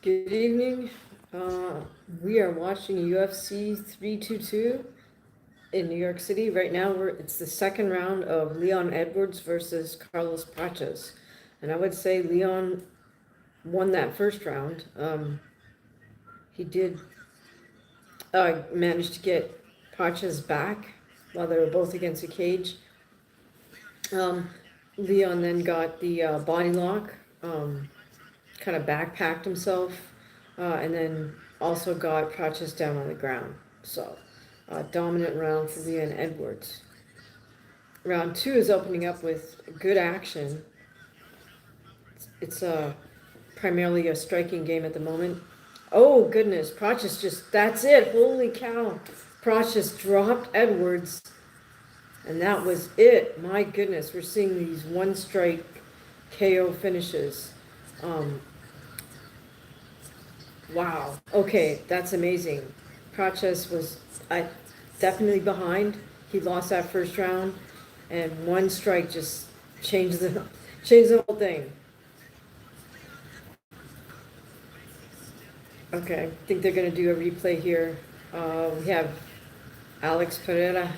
Good evening. We are watching UFC 322 in New York City. Right now, it's the second round of Leon Edwards versus Carlos Prates. And I would say Leon won that first round. He did manage to get Prates back while they were both against the cage. Leon then got the body lock, kind of backpacked himself, and then also got Prates down on the ground. So, dominant round for Leon Edwards. Round two is opening up with good action. It's primarily a striking game at the moment. Oh, goodness. Prates just, that's it. Holy cow. Prates dropped Edwards. And that was it. My goodness. We're seeing these one-strike KO finishes. Wow. Okay, that's amazing. Prates was definitely behind. He lost that first round. And one strike just changed the whole thing. Okay, I think they're going to do a replay here. We have Alex Pereira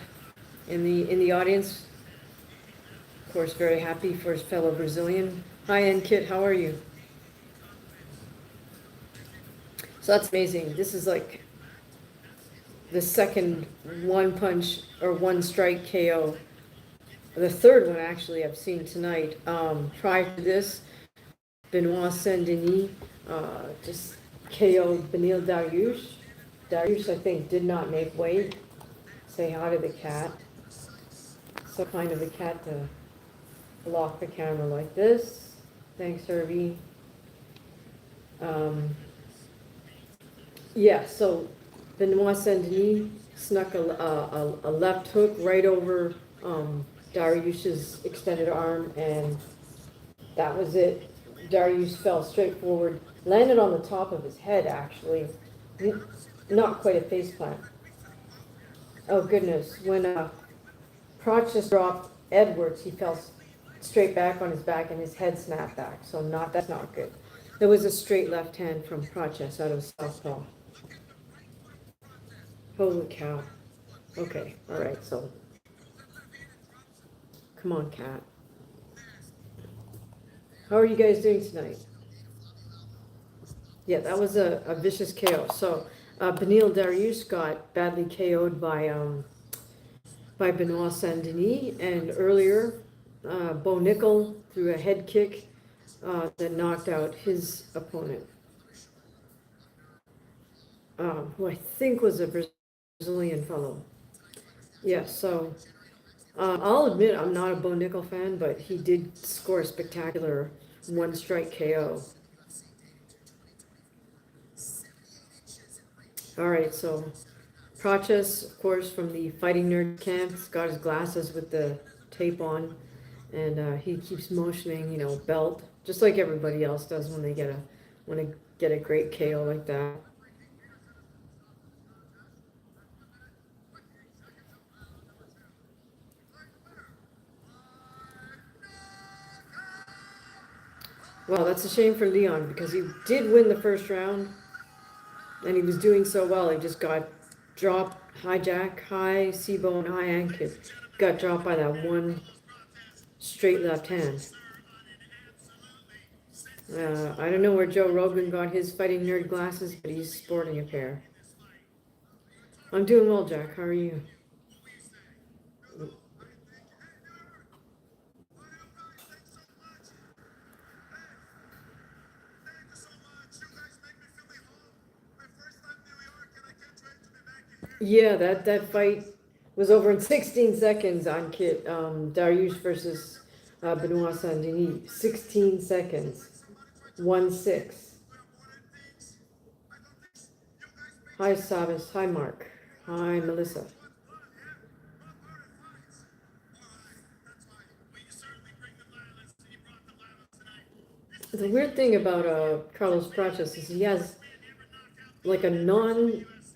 in the audience. Of course, very happy for his fellow Brazilian. Hi, Kit, how are you? So that's amazing. This is like the second one-punch or one-strike KO. The third one, actually, I've seen tonight. Prior to this, Benoit Denis just KO'd Beniel Darius. Darius, I think, did not make weight. Say hi to the cat. So kind of the cat to block the camera like this. Thanks, Herbie. Yeah, so Benoit Denis snuck a left hook right over Darius's extended arm, and that was it. Darius fell straight forward, landed on the top of his head, actually. Not quite a face plant. Oh, goodness. When Prates dropped Edwards, he fell straight back on his back, and his head snapped back. So that's not good. There was a straight left hand from Prates out of southpaw. Holy cow. Okay, all right, so come on, cat. How are you guys doing tonight? Yeah, that was a vicious KO. So Beniel Darius got badly KO'd by Benoit Denis, and earlier Bo Nickel threw a head kick that knocked out his opponent, who I think was a Brazilian fellow. Yeah, so I'll admit I'm not a Bo Nickel fan, but he did score a spectacular one-strike KO. All right, so Prates, of course, from the Fighting Nerd camp, got his glasses with the tape on, and he keeps motioning, belt, just like everybody else does when they get a great KO like that. Well, that's a shame for Leon because he did win the first round, and he was doing so well. He just got dropped, high jack, high C-bone, high ankle. Got dropped by that one straight left hand. I don't know where Joe Rogan got his Fighting Nerd glasses, but he's sporting a pair. I'm doing well, Jack. How are you? Yeah, that fight was over in 16 seconds on Kit. Darius versus Benoit Denis. 16 seconds. 1-6. Hi, Sabas. Hi, Mark. Hi, Melissa. The weird thing about Carlos Prates is he has like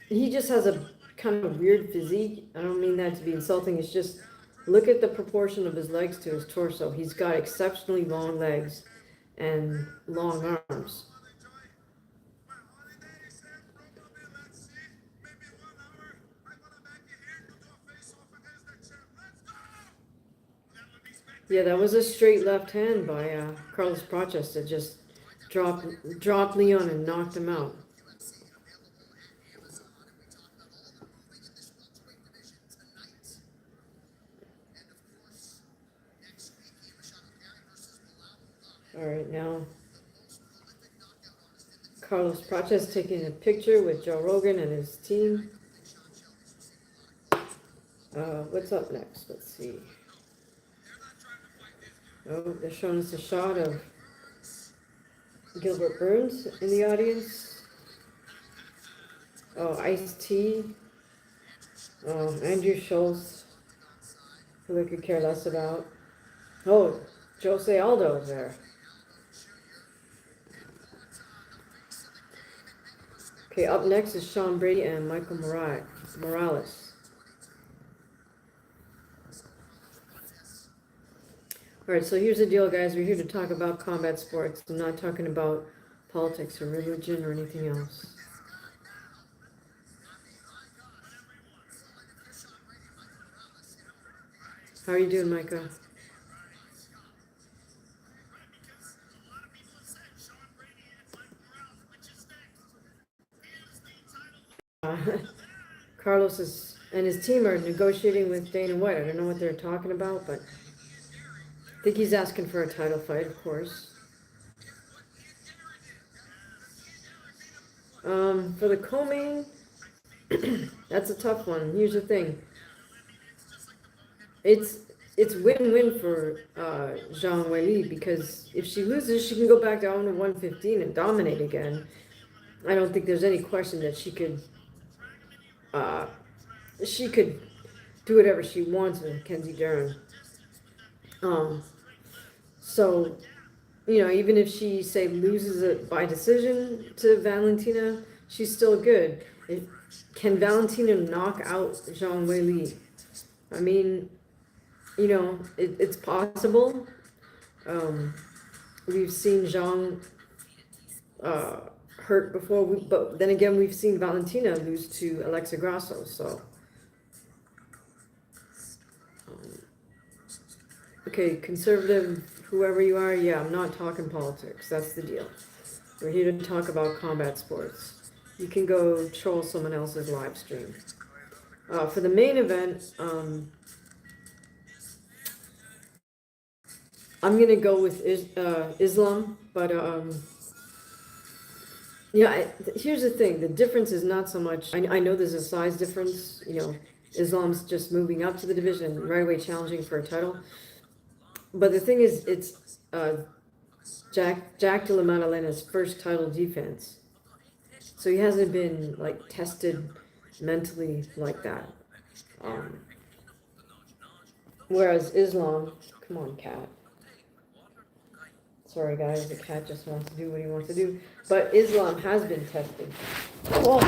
he just has a kind of weird physique. I don't mean that to be insulting. It's just, look at the proportion of his legs to his torso. He's got exceptionally long legs and long arms. Yeah, that was a straight left hand by Carlos Prates that just dropped Leon and knocked him out. All right, now Carlos Prates taking a picture with Joe Rogan and his team. What's up next? Let's see. Oh, they're showing us a shot of Gilbert Burns in the audience. Oh, Ice-T. Oh, Andrew Schultz, who we could care less about. Oh, Jose Aldo's there. Okay, up next is Sean Brady and Michael Morales. All right, so here's the deal, guys. We're here to talk about combat sports. I'm not talking about politics or religion or anything else. How are you doing, Micah? Carlos and his team are negotiating with Dana White. I don't know what they're talking about, but I think he's asking for a title fight, of course. For the co-main, that's a tough one. Here's the thing. It's win-win for Zhang Weili, because if she loses, she can go back down to 115 and dominate again. I don't think there's any question that she could do whatever she wants with Kenzie Durham. So, even if she, say, loses it by decision to Valentina, she's still good. Can Valentina knock out Zhang Weili? I mean, it's possible. We've seen Zhang hurt before, but then again, we've seen Valentina lose to Alexa Grasso, so. Okay, conservative, whoever you are, yeah, I'm not talking politics. That's the deal. We're here to talk about combat sports. You can go troll someone else's live stream. For the main event, I'm going to go with Islam, but here's the thing. The difference is not so much, I know there's a size difference, Islam's just moving up to the division, right away challenging for a title. But the thing is, it's Jack Della Madelena's first title defense. So he hasn't been, tested mentally like that. Whereas Islam, come on, cat. Sorry, guys, the cat just wants to do what he wants to do. But Islam has been tested. Oh.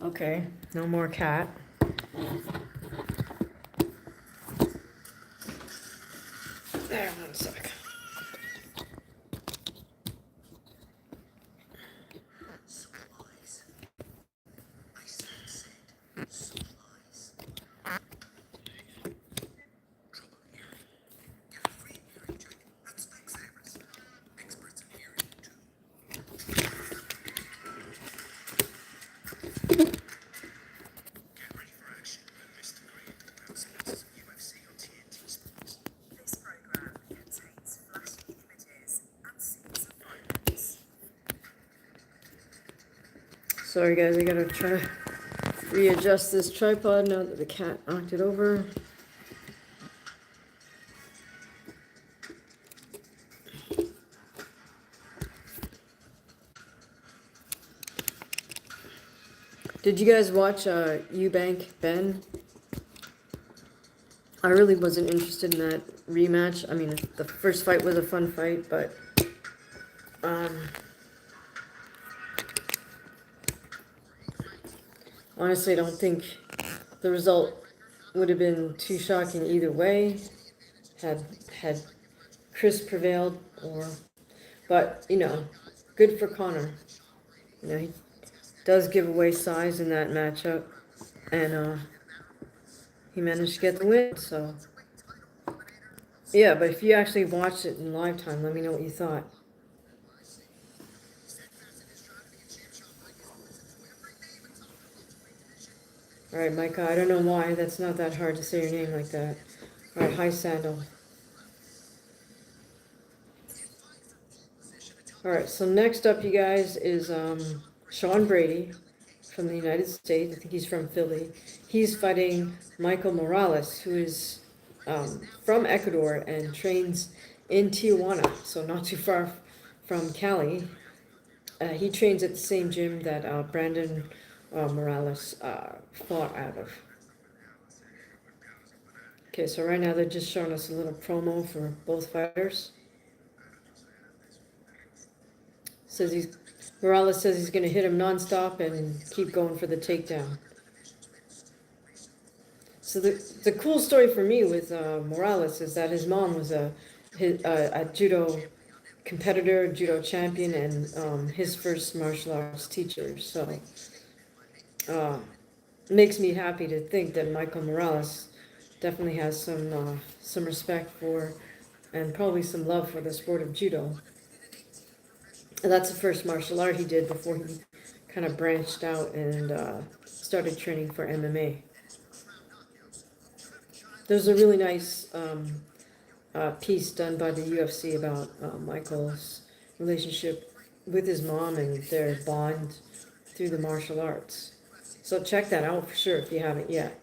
Okay, no more cat. There, 1 sec. Sorry guys, I gotta try to readjust this tripod now that the cat knocked it over. Did you guys watch Eubank Ben? I really wasn't interested in that rematch. I mean, the first fight was a fun fight, but honestly, I don't think the result would have been too shocking either way had Chris prevailed, but good for Conor. He does give away size in that matchup, and he managed to get the win. So yeah, but if you actually watched it in live time, let me know what you thought. All right, Micah, I don't know why. That's not that hard to say your name like that. All right, hi, Sandal. All right, so next up, you guys, is Sean Brady from the United States. I think he's from Philly. He's fighting Michael Morales, who is from Ecuador and trains in Tijuana, so not too far from Cali. He trains at the same gym that Brandon Morales fought out of. Okay, so right now they're just showing us a little promo for both fighters. Morales says he's going to hit him nonstop and keep going for the takedown. So the cool story for me with Morales is that his mom was a judo competitor, judo champion, and his first martial arts teacher. So it makes me happy to think that Michael Morales definitely has some respect for and probably some love for the sport of judo. And that's the first martial art he did before he kind of branched out and started training for MMA. There's a really nice piece done by the UFC about Michael's relationship with his mom and their bond through the martial arts. So check that out for sure if you haven't yet.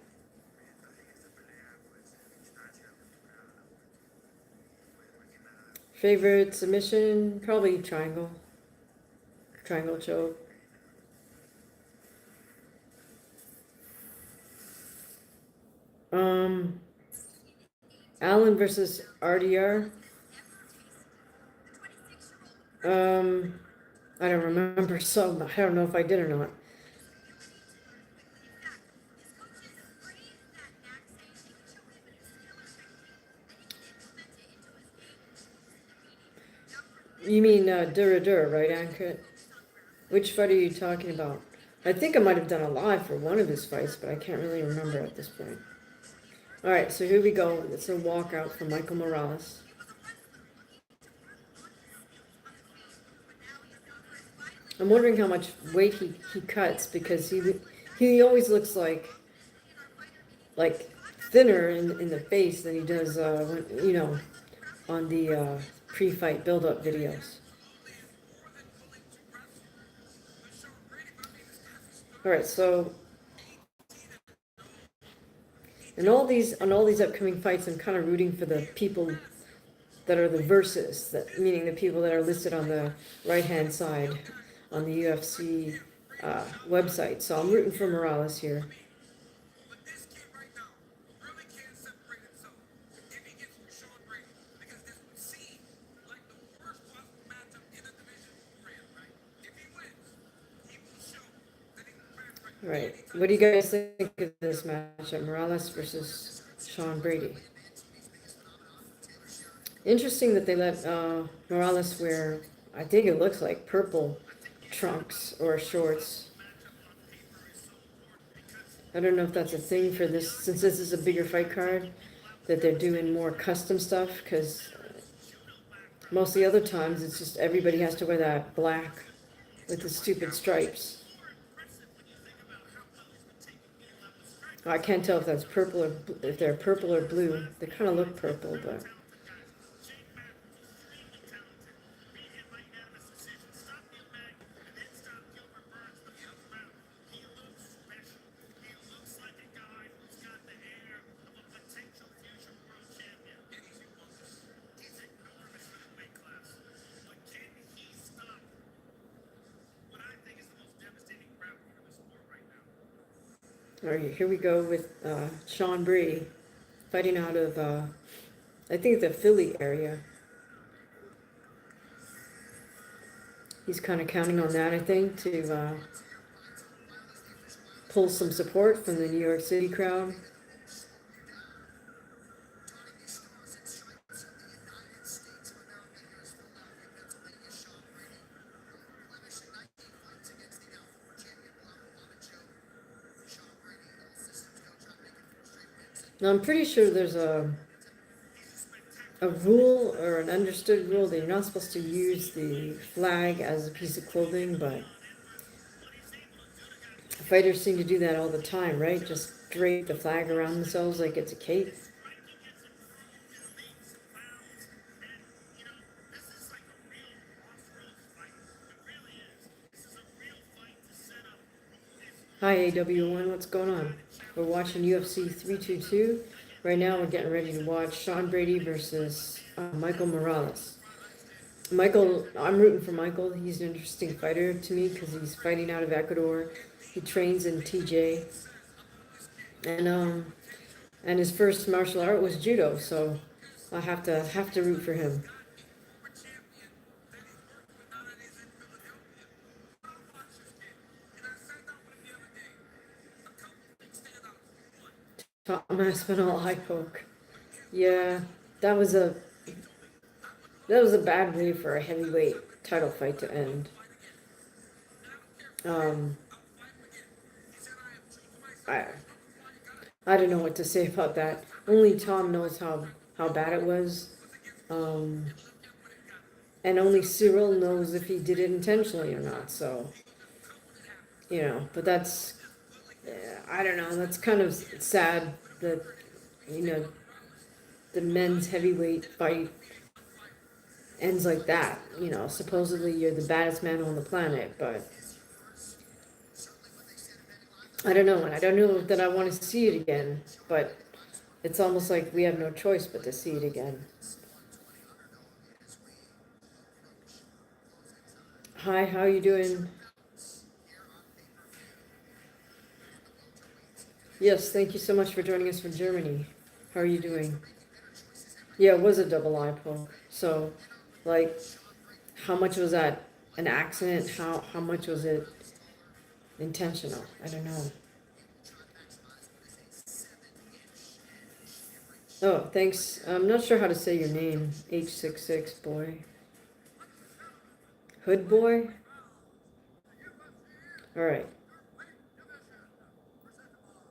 Favorite submission? Probably triangle. Triangle choke. Allen versus RDR. I don't remember, so I don't know if I did or not. You mean Dura, right, Ankit? Which fight are you talking about? I think I might have done a live for one of his fights, but I can't really remember at this point. All right, so here we go. It's a walkout from Michael Morales. I'm wondering how much weight he cuts because he always looks like thinner in the face than he does when, on the pre-fight build-up videos. All right, so on all these upcoming fights, I'm kind of rooting for the people that are the versus, meaning the people that are listed on the right-hand side on the UFC website. So I'm rooting for Morales here. All right, what do you guys think of this matchup, Morales versus Sean Brady? Interesting that they let Morales wear, I think it looks like purple trunks or shorts. I don't know if that's a thing for this, since this is a bigger fight card, that they're doing more custom stuff, because most of the other times it's just everybody has to wear that black with the stupid stripes. I can't tell if that's purple or if they're purple or blue. They kind of look purple, but. All right, here we go with Sean Brady fighting out of, I think, the Philly area. He's kind of counting on that, I think, to pull some support from the New York City crowd. Now, I'm pretty sure there's a rule or an understood rule that you're not supposed to use the flag as a piece of clothing, but fighters seem to do that all the time, right? Just drape the flag around themselves like it's a cape. Hi AW1, what's going on? We're watching UFC 322. Right now we're getting ready to watch Sean Brady versus Michael Morales. Michael, I'm rooting for Michael. He's an interesting fighter to me because he's fighting out of Ecuador. He trains in TJ. And his first martial art was judo, so I have to root for him. Masvidal eye poke. Yeah, that was a bad way for a heavyweight title fight to end. I I don't know what to say about that. Only Tom knows how bad it was. And only Cyril knows if he did it intentionally or not. So, but that's, I don't know, that's kind of sad that, you know, the men's heavyweight fight ends like that. Supposedly you're the baddest man on the planet, but I don't know, and I don't know that I want to see it again, but it's almost like we have no choice but to see it again. Hi, how you doing? Yes, thank you so much for joining us from Germany. How are you doing? Yeah, it was a double eye poke. So, like, how much was that an accident? How much was it intentional? I don't know. Oh, thanks. I'm not sure how to say your name. H66 boy. Hood boy? All right.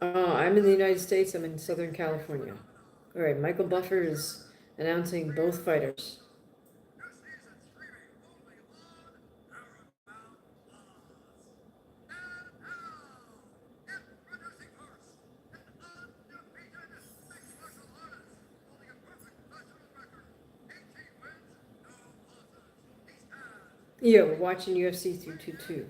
I'm in the United States. I'm in Southern California. All right, Michael Buffer is announcing both fighters. Yeah, we're watching UFC 322.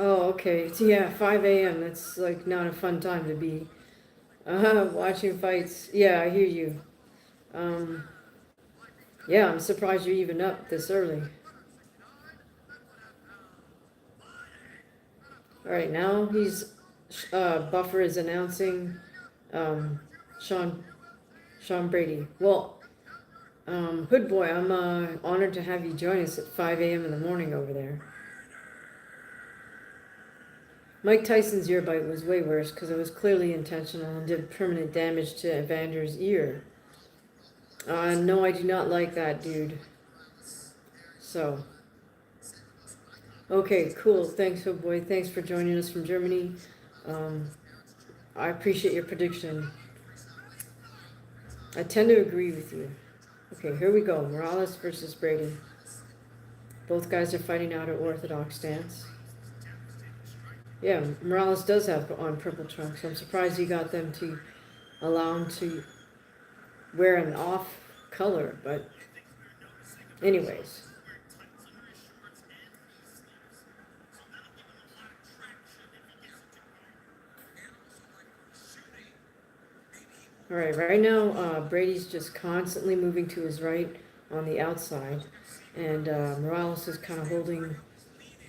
Oh, okay. So yeah, 5 a.m. That's like not a fun time to be watching fights. Yeah, I hear you. Um, yeah, I'm surprised you're even up this early. All right, now Buffer is announcing um, Sean Sean Brady. Well, Hood Boy, I'm honored to have you join us at 5 a.m. in the morning over there. Mike Tyson's ear bite was way worse because it was clearly intentional and did permanent damage to Evander's ear. No, I do not like that, dude. So, okay, cool. Thanks, Hood Boy. Thanks for joining us from Germany. I appreciate your prediction. I tend to agree with you. Okay, here we go. Morales versus Brady. Both guys are fighting out at orthodox stance. Yeah, Morales does have on purple trunks. I'm surprised he got them to allow him to wear an off color, but anyways. All right, right now Brady's just constantly moving to his right on the outside, and Morales is kind of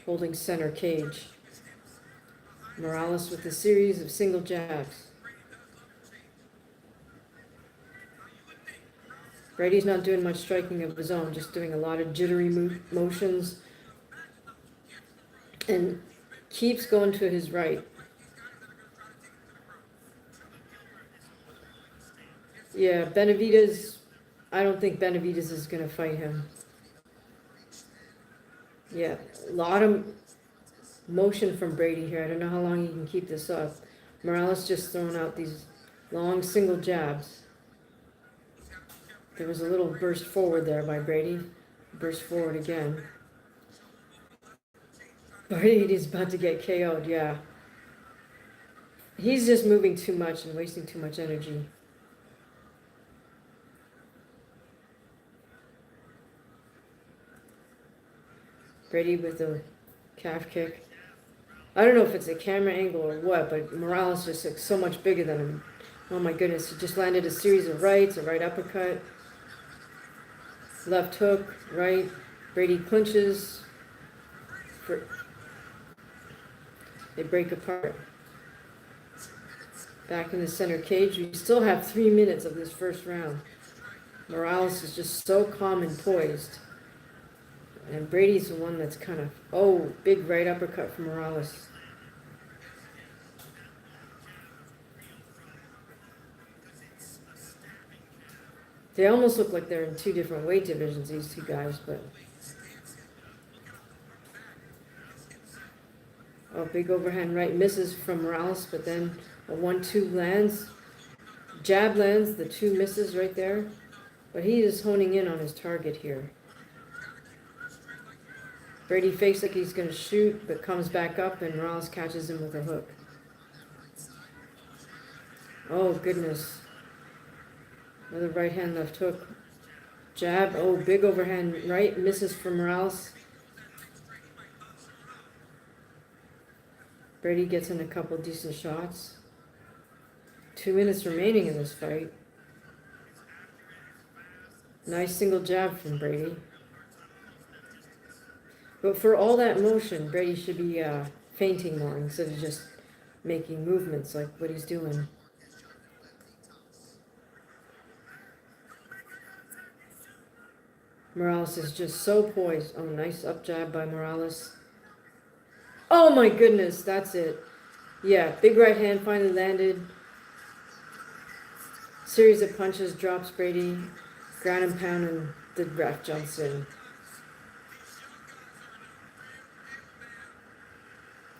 holding center cage. Morales with a series of single jabs. Brady's not doing much striking of his own, just doing a lot of jittery motions. And keeps going to his right. Yeah, Benavidez, I don't think Benavidez is going to fight him. Yeah, a lot of motion from Brady here. I don't know how long he can keep this up. Morales just throwing out these long single jabs. There was a little burst forward there by Brady. Burst forward again. Brady's about to get KO'd, yeah. He's just moving too much and wasting too much energy. Brady with a calf kick. I don't know if it's a camera angle or what, but Morales just looks so much bigger than him. Oh my goodness, he just landed a series of rights, a right uppercut, left hook, right. Brady clinches. They break apart. Back in the center cage. We still have 3 minutes of this first round. Morales is just so calm and poised. And Brady's the one that's kind of, oh, big right uppercut from Morales. They almost look like they're in two different weight divisions, these two guys, but... Oh, big overhand right misses from Morales, but then a 1-2 lands. Jab lands, the 2 misses right there. But he is honing in on his target here. Brady fakes like he's going to shoot, but comes back up, and Morales catches him with a hook. Oh, goodness. Another right hand, left hook. Jab, oh, big overhand right, misses from Morales. Brady gets in a couple decent shots. 2 minutes remaining in this fight. Nice single jab from Brady. But for all that motion, Brady should be feinting more instead of just making movements like what he's doing. Morales is just so poised. Oh, nice up jab by Morales. Oh my goodness, that's it. Yeah, big right hand finally landed. Series of punches, drops Brady. Ground and pound, and the ref jumps in.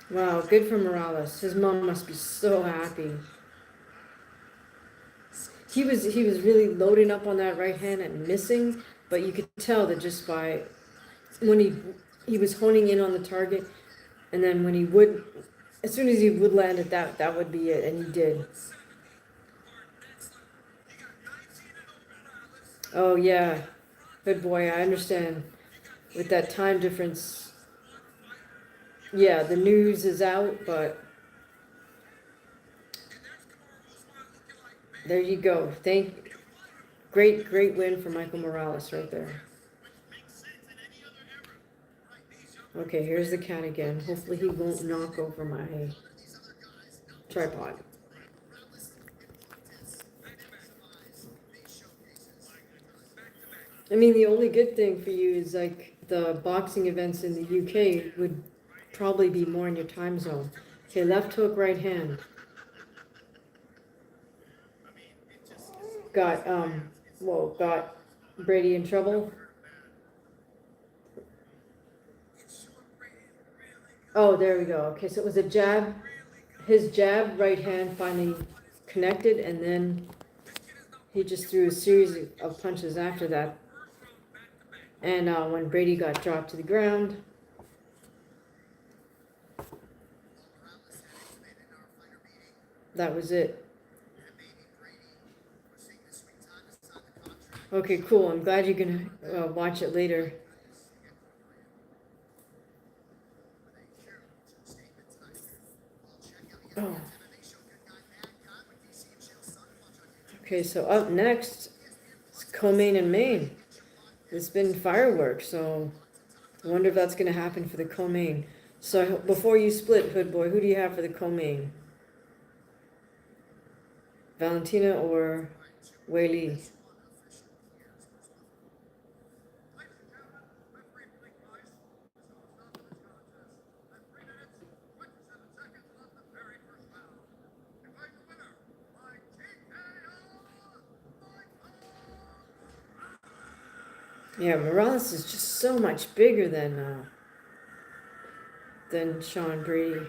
Wow, good for Morales. His mom must be so happy. He was really loading up on that right hand and missing, but you could tell that just by when he was honing in on the target, and then when he would, as soon as he would land it, that would be it, and he did. Oh yeah, good boy. I understand. With that time difference, yeah, the news is out, but there you go. Great win for Michael Morales right there. Okay, here's the cat again. Hopefully he won't knock over my tripod. I mean, the only good thing for you is like the boxing events in the UK would probably be more in your time zone. Okay, left hook, right hand. Got Brady in trouble. Oh, there we go. Okay, so it was a jab. His jab, right hand finally connected, and then he just threw a series of punches after that. And when Brady got dropped to the ground, that was it. Okay, cool. I'm glad you're going to watch it later. Oh. Okay, so up next is co-main and main. It's been fireworks, so I wonder if that's going to happen for the co-main. So before you split, Hood Boy, who do you have for the co-main? Valentina or Weili? Yeah, Morales is just so much bigger than Sean Brady.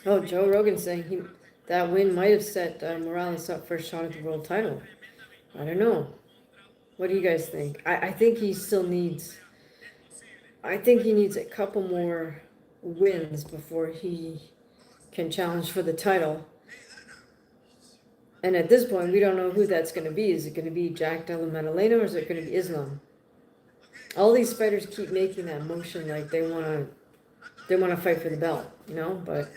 Oh, Joe Rogan saying that win might have set Morales up for a shot at the world title. I don't know. What do you guys think? I think he still needs. I think he needs a couple more wins before he can challenge for the title. And at this point, we don't know who that's going to be. Is it going to be Jack Della Madelena or is it going to be Islam? All these fighters keep making that motion like they want to fight for the belt, you know, but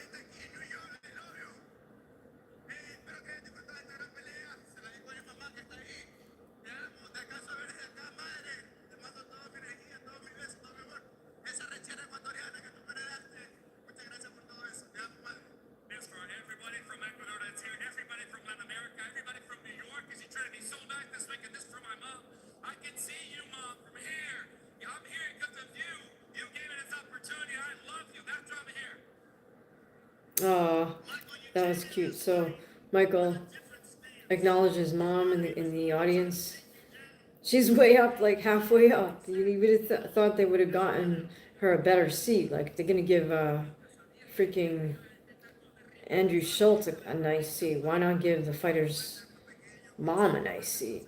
oh, that was cute. So Michael acknowledges mom in the audience. She's way up, like halfway up. You would have thought they would have gotten her a better seat. Like they're gonna give freaking Andrew Schultz a nice seat. Why not give the fighter's mom a nice seat?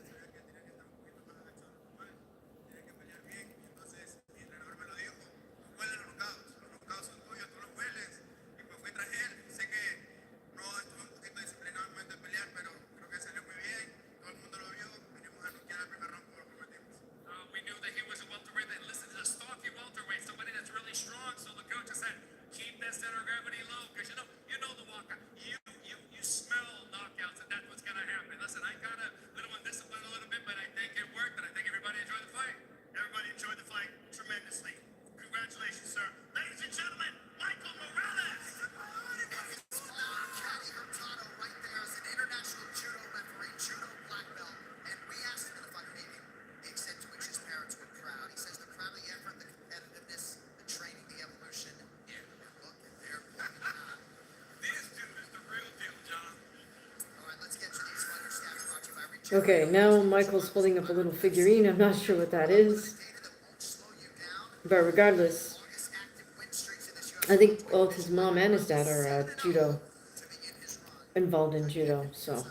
Okay, now Michael's holding up a little figurine. I'm not sure what that is. But regardless, I think both his mom and his dad are judo, involved in judo, so.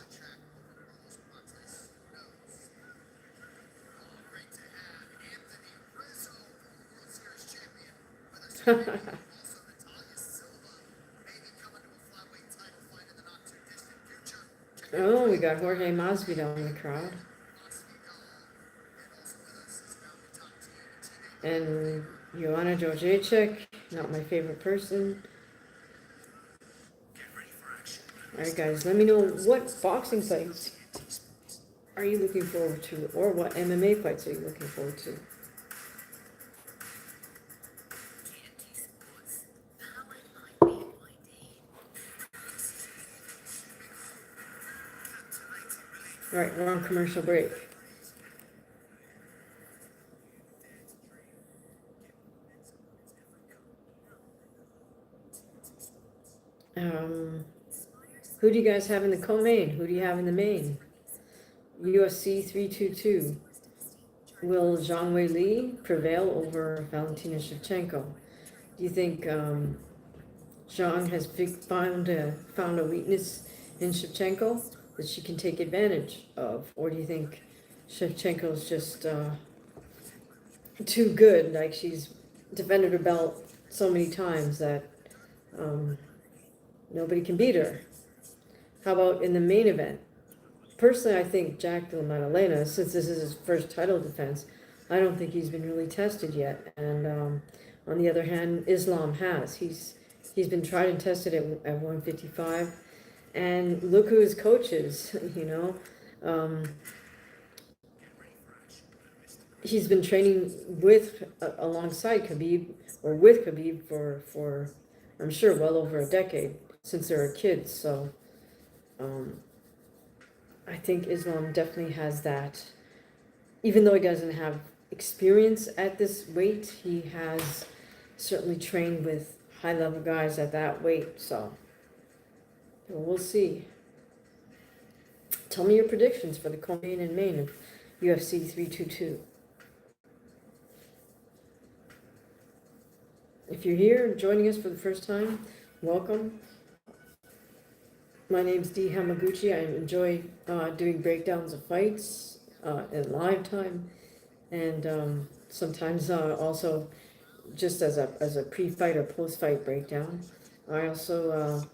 Oh, we got Jorge Masvidal in the crowd. And Joanna Jędrzejczyk, not my favorite person. Alright guys, let me know what boxing fights are you looking forward to, or what MMA fights are you looking forward to? Alright, we're on commercial break. Who do you guys have in the co-main? Who do you have in the main? UFC 322. Will Zhang Weili prevail over Valentina Shevchenko? Do you think Zhang has found a weakness in Shevchenko that she can take advantage of? Or do you think Shevchenko's just too good? Like she's defended her belt so many times that nobody can beat her. How about in the main event? Personally, I think Jack Della Maddalena, since this is his first title defense, I don't think he's been really tested yet. And on the other hand, Islam has. He's been tried and tested at 155. And look who his coach is, you know. He's been training alongside Khabib, or with Khabib for I'm sure well over a decade, since they were kids. So I think Islam definitely has that. Even though he doesn't have experience at this weight, he has certainly trained with high-level guys at that weight. So we'll see. Tell me your predictions for the co-main and main of UFC 322. If you're here joining us for the first time, welcome. My name's DHamaguchi. I enjoy doing breakdowns of fights in live time, and sometimes also just as a pre-fight or post-fight breakdown. I also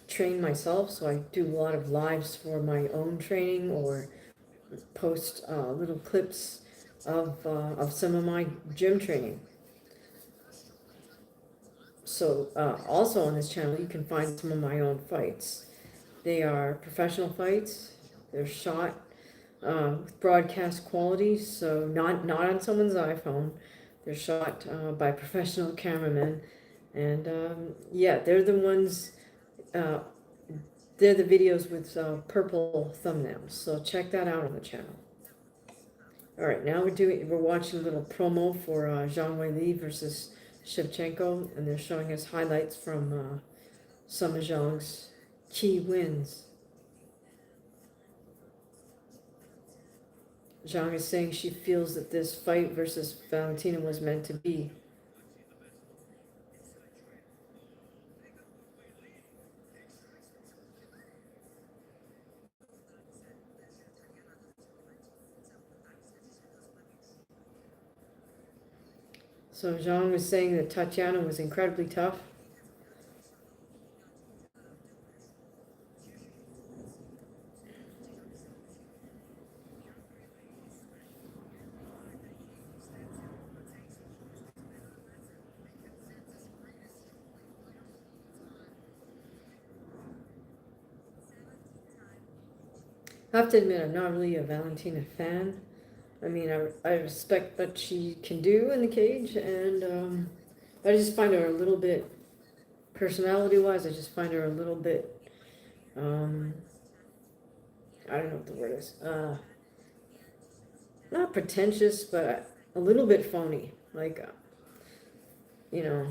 train myself, so I do a lot of lives for my own training or post little clips of some of my gym training. So also on this channel, you can find some of my own fights. They are professional fights. They're shot with broadcast quality, so not on someone's iPhone. They're shot by professional cameramen, and yeah, they're the ones. They're the videos with purple thumbnails. So check that out on the channel. All right, now we're watching a little promo for Zhang Weili versus Shevchenko, and they're showing us highlights from some of Zhang's key wins. Zhang is saying she feels that this fight versus Valentina was meant to be. So Zhang was saying that Tatiana was incredibly tough. I have to admit, I'm not really a Valentina fan. I mean, I respect what she can do in the cage, and I just find her a little bit, personality-wise, I just find her a little bit, I don't know what the word is, not pretentious, but a little bit phony. Like, you know,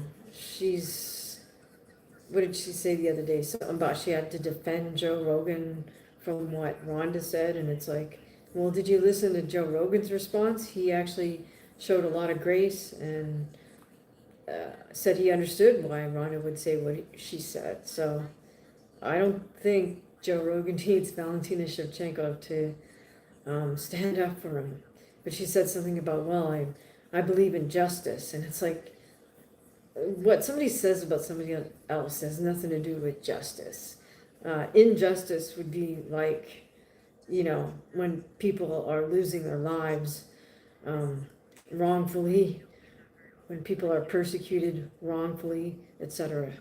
what did she say the other day? Something about she had to defend Joe Rogan from what Rhonda said, and it's like, well, did you listen to Joe Rogan's response? He actually showed a lot of grace and said he understood why Rhonda would say what she said. So I don't think Joe Rogan needs Valentina Shevchenko to stand up for him. But she said something about, well, I believe in justice, and it's like, what somebody says about somebody else has nothing to do with justice. Injustice would be like, when people are losing their lives wrongfully, when people are persecuted wrongfully, etc.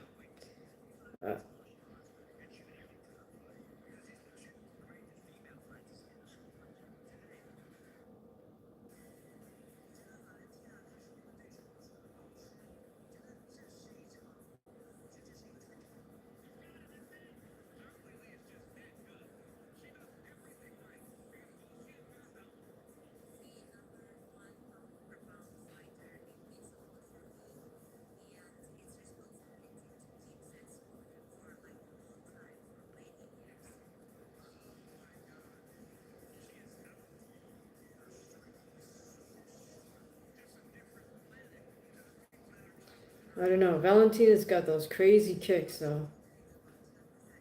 I don't know. Valentina's got those crazy kicks, though.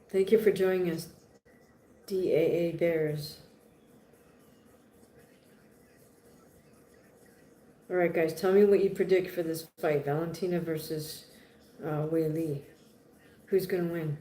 Thank you for joining us, DAA Bears. All right, guys, tell me what you predict for this fight, Valentina versus Weili. Who's going to win?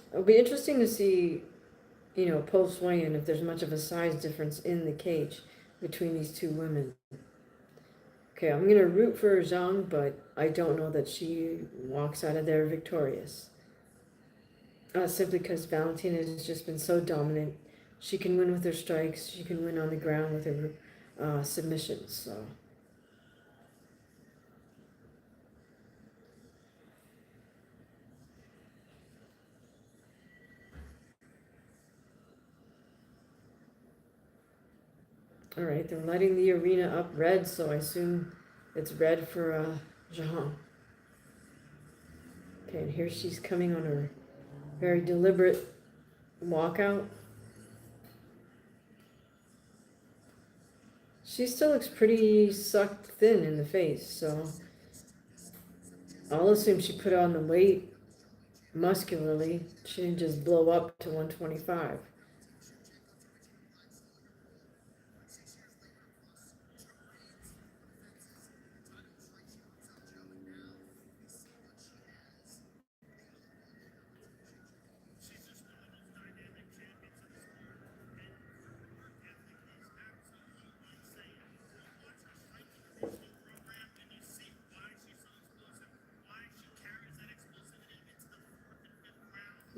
It'll be interesting to see, post weigh-in, if there's much of a size difference in the cage between these two women. Okay, I'm going to root for Zhang, but I don't know that she walks out of there victorious. simply because Valentina has just been so dominant. She can win with her strikes. She can win on the ground with her submissions. So. All right, they're lighting the arena up red, so I assume it's red for Zhang. Okay, and here she's coming on her very deliberate walkout. She still looks pretty sucked thin in the face, so I'll assume she put on the weight muscularly. She didn't just blow up to 125.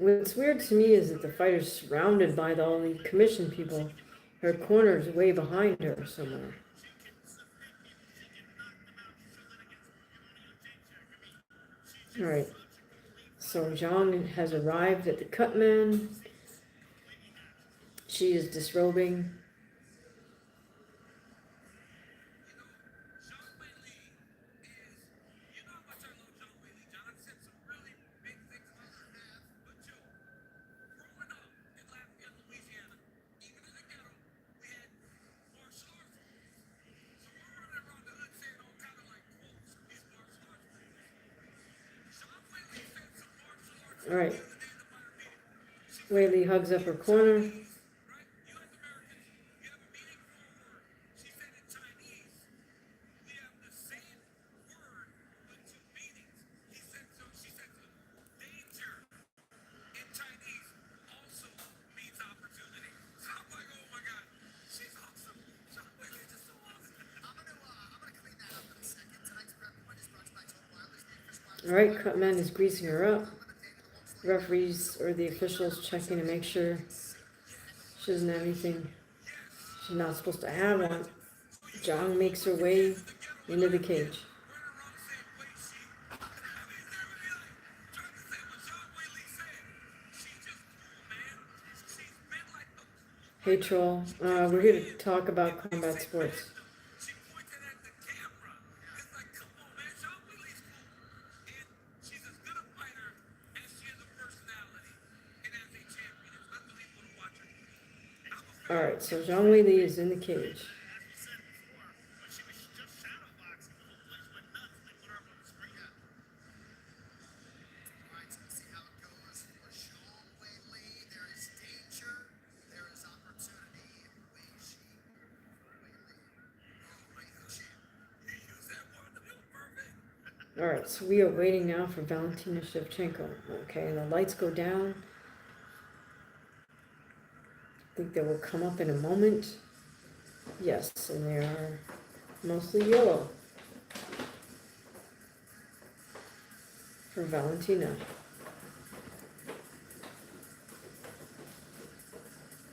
What's weird to me is that the fighter's surrounded by all the commission people. Her corner's way behind her somewhere. All right. So Zhang has arrived at the cutman. She is disrobing. All right. Weili hugs up her corner. All right, Cutman is greasing her up. Referees or the officials checking to make sure she doesn't have anything she's not supposed to have on. Zhang makes her way into the cage. Hey Troll, we're here to talk about combat sports. Alright, so Zhang Weili is in the cage. Alright, so we are waiting now for Valentina Shevchenko. Okay, and the lights go down. I think they will come up in a moment. Yes, and they are mostly yellow for Valentina.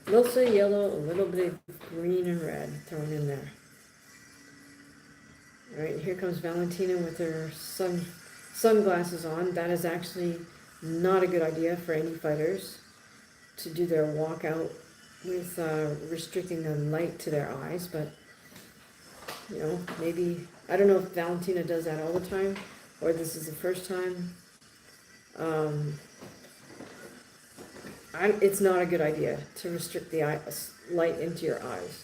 Mostly yellow, a little bit of green and red thrown in there. All right, here comes Valentina with her sunglasses on. That is actually not a good idea for any fighters to do their walkout with restricting the light to their eyes, but you know, maybe, I don't know if Valentina does that all the time or this is the first time. It's not a good idea to restrict the light into your eyes.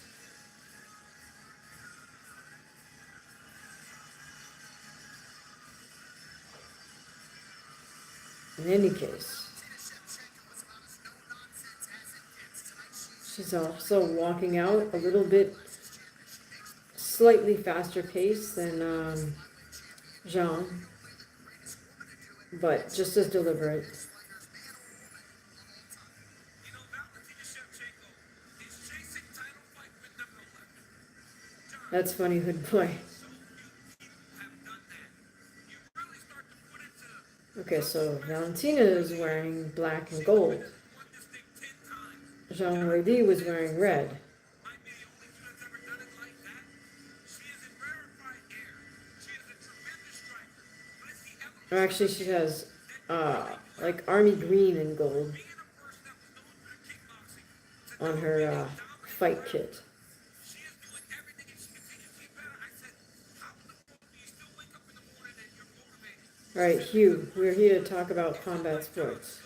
In any case, she's also walking out a little bit slightly faster pace than Zhang, but just as deliberate. That's funny, Hood Boy. Okay, so Valentina is wearing black and gold. Zhang Weili was wearing red. Or actually, she has like army green and gold on her fight kit. All right, Hugh, we're here to talk about combat sports.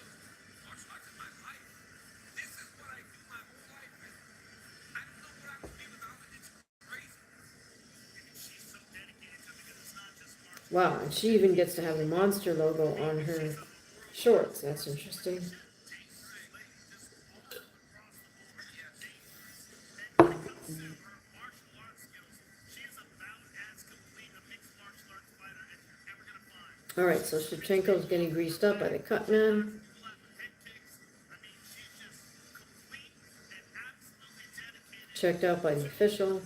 Wow, and she even gets to have the monster logo on her shorts. That's interesting. All right, so Shevchenko's getting greased up by the cut man. Checked out by the official.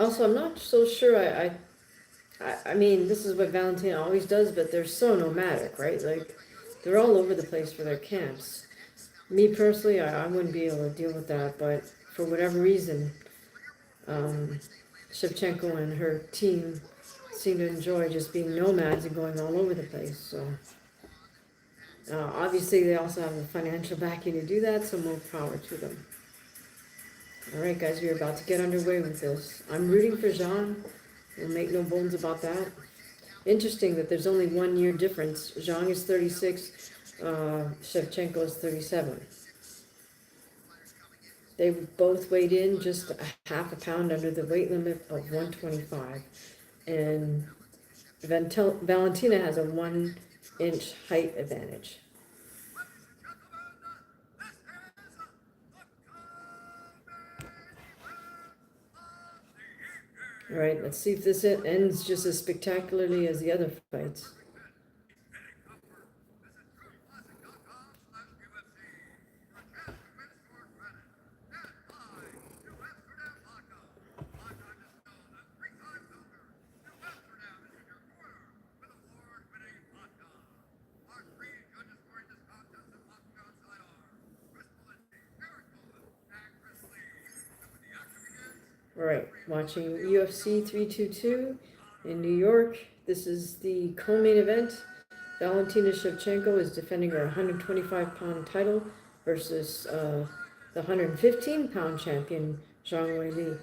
Also, I'm not so sure. I mean, this is what Valentina always does, but they're so nomadic, right? Like, they're all over the place for their camps. Me personally, I wouldn't be able to deal with that, but for whatever reason, Shevchenko and her team seem to enjoy just being nomads and going all over the place. So, obviously, they also have the financial backing to do that, so more power to them. All right, guys, we're about to get underway with this. I'm rooting for Zhang. We'll make no bones about that. Interesting that there's only 1 year difference. Zhang is 36, Shevchenko is 37. They both weighed in just a half a pound under the weight limit of 125. And Valentina has a 1-inch height advantage. All right, let's see if this ends just as spectacularly as the other fights. All right, watching UFC 322 in New York. This is the co-main event. Valentina Shevchenko is defending her 125-pound title versus the 115-pound champion, Zhang Weili.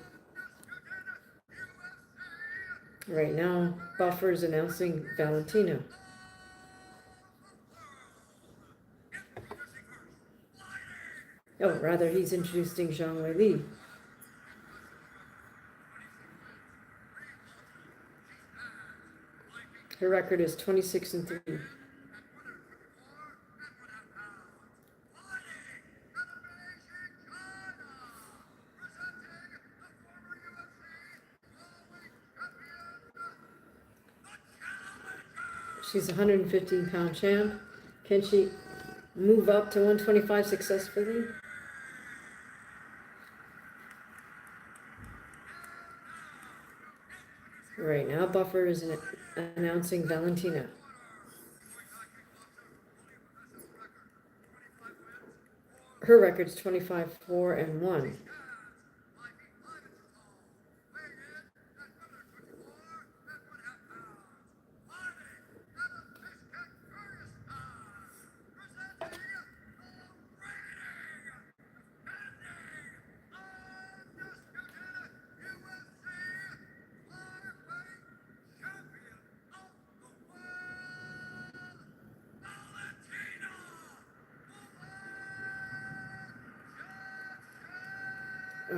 Right now, Buffer is announcing Valentina. Oh, rather, he's introducing Zhang Weili. Her record is 26-3. She's a 115-pound champ. Can she move up to 125 successfully? Right now, Buffer is announcing Valentina. Her record's 25-4-1.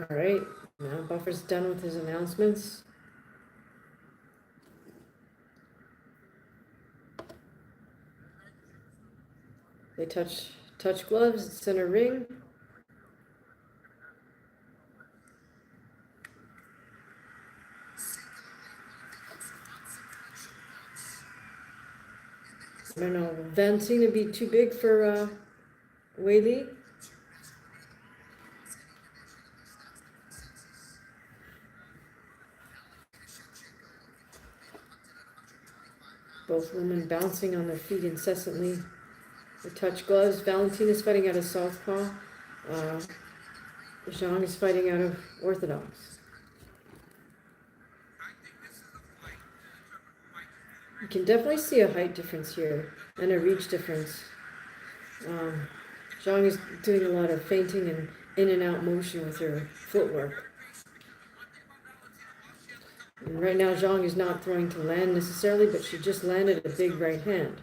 All right, now Buffer's done with his announcements. They touch Touch gloves, center ring. I don't know, Valentina be too big for Weili? Both women bouncing on their feet incessantly. The touch gloves. Valentina's fighting out of southpaw. Zhang is fighting out of orthodox. You can definitely see a height difference here and a reach difference. Zhang is doing a lot of feinting and in and out motion with her footwork. And right now, Zhang is not throwing to land necessarily, but she just landed a big right hand.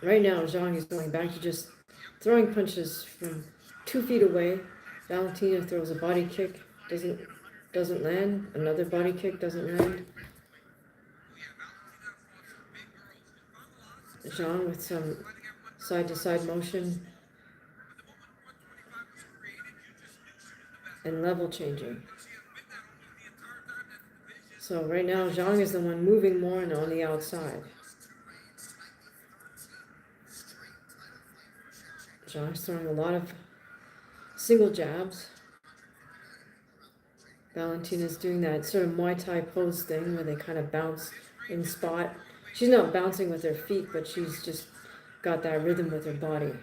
Right now, Zhang is going back to just throwing punches from 2 feet away. Valentina throws a body kick, doesn't land. Another body kick doesn't land. Zhang with some side-to-side motion and level changing. So right now, Zhang is the one moving more and on the outside. Zhang's throwing a lot of single jabs. Valentina's doing that sort of Muay Thai pose thing where they kind of bounce in spot. She's not bouncing with her feet, but she's just got that rhythm with her body.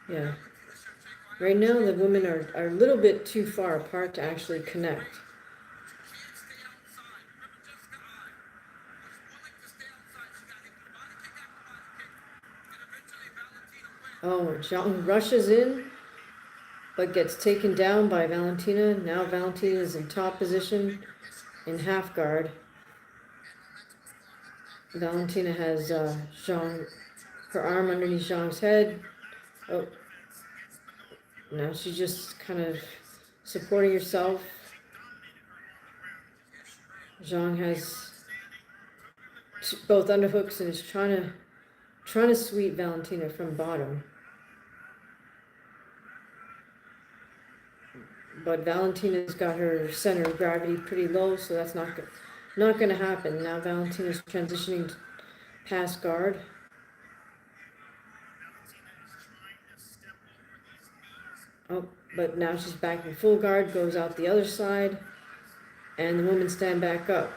Yeah. Right now, the women are a little bit too far apart to actually connect. Oh, Zhang rushes in, but gets taken down by Valentina. Now Valentina is in top position in half guard. Valentina has Zhang, her arm underneath Zhang's head. Oh, now she's just kind of supporting herself. Zhang has both underhooks and is trying to sweep Valentina from bottom. But Valentina's got her center of gravity pretty low, so that's not going to happen. Now Valentina's transitioning past guard. Oh, but now she's back in full guard, goes out the other side, and the women stand back up.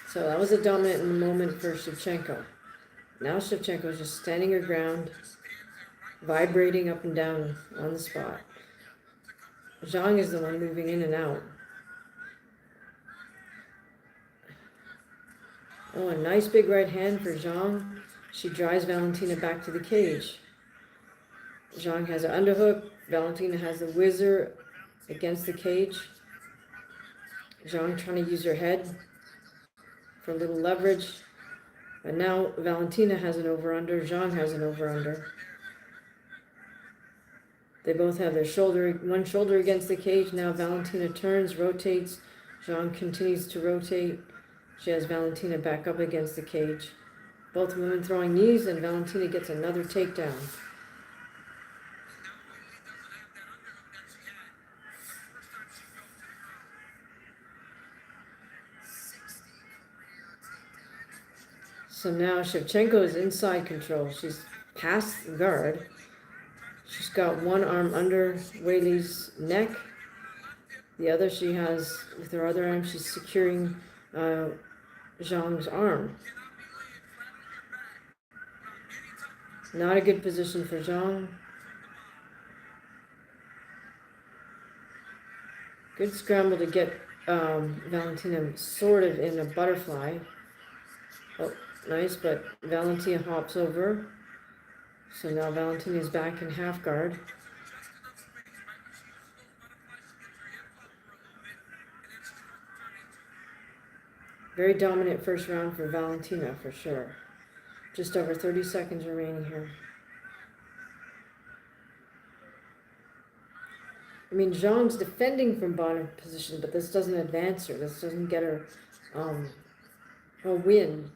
So that was a dominant moment for Shevchenko. Now Shevchenko is just standing her ground, vibrating up and down on the spot. Zhang is the one moving in and out. Oh, a nice big right hand for Zhang. She drives Valentina back to the cage. Zhang has an underhook. Valentina has the whizzer against the cage. Zhang trying to use her head for a little leverage. And now Valentina has an over-under. Zhang has an over-under. They both have their one shoulder against the cage. Now Valentina turns, rotates. Zhang continues to rotate. She has Valentina back up against the cage. Both women throwing knees, and Valentina gets another takedown. So now Shevchenko is inside control. She's past the guard. She's got one arm under Weili's neck. The other she has, with her other arm, she's securing Zhang's arm. Not a good position for Zhang. Good scramble to get Valentina sort of in a butterfly. Oh, nice, but Valentina hops over. So now Valentina is back in half guard. Very dominant first round for Valentina, for sure. Just over 30 seconds remaining here. I mean, Zhang's defending from bottom position, but this doesn't advance her. This doesn't get her a win.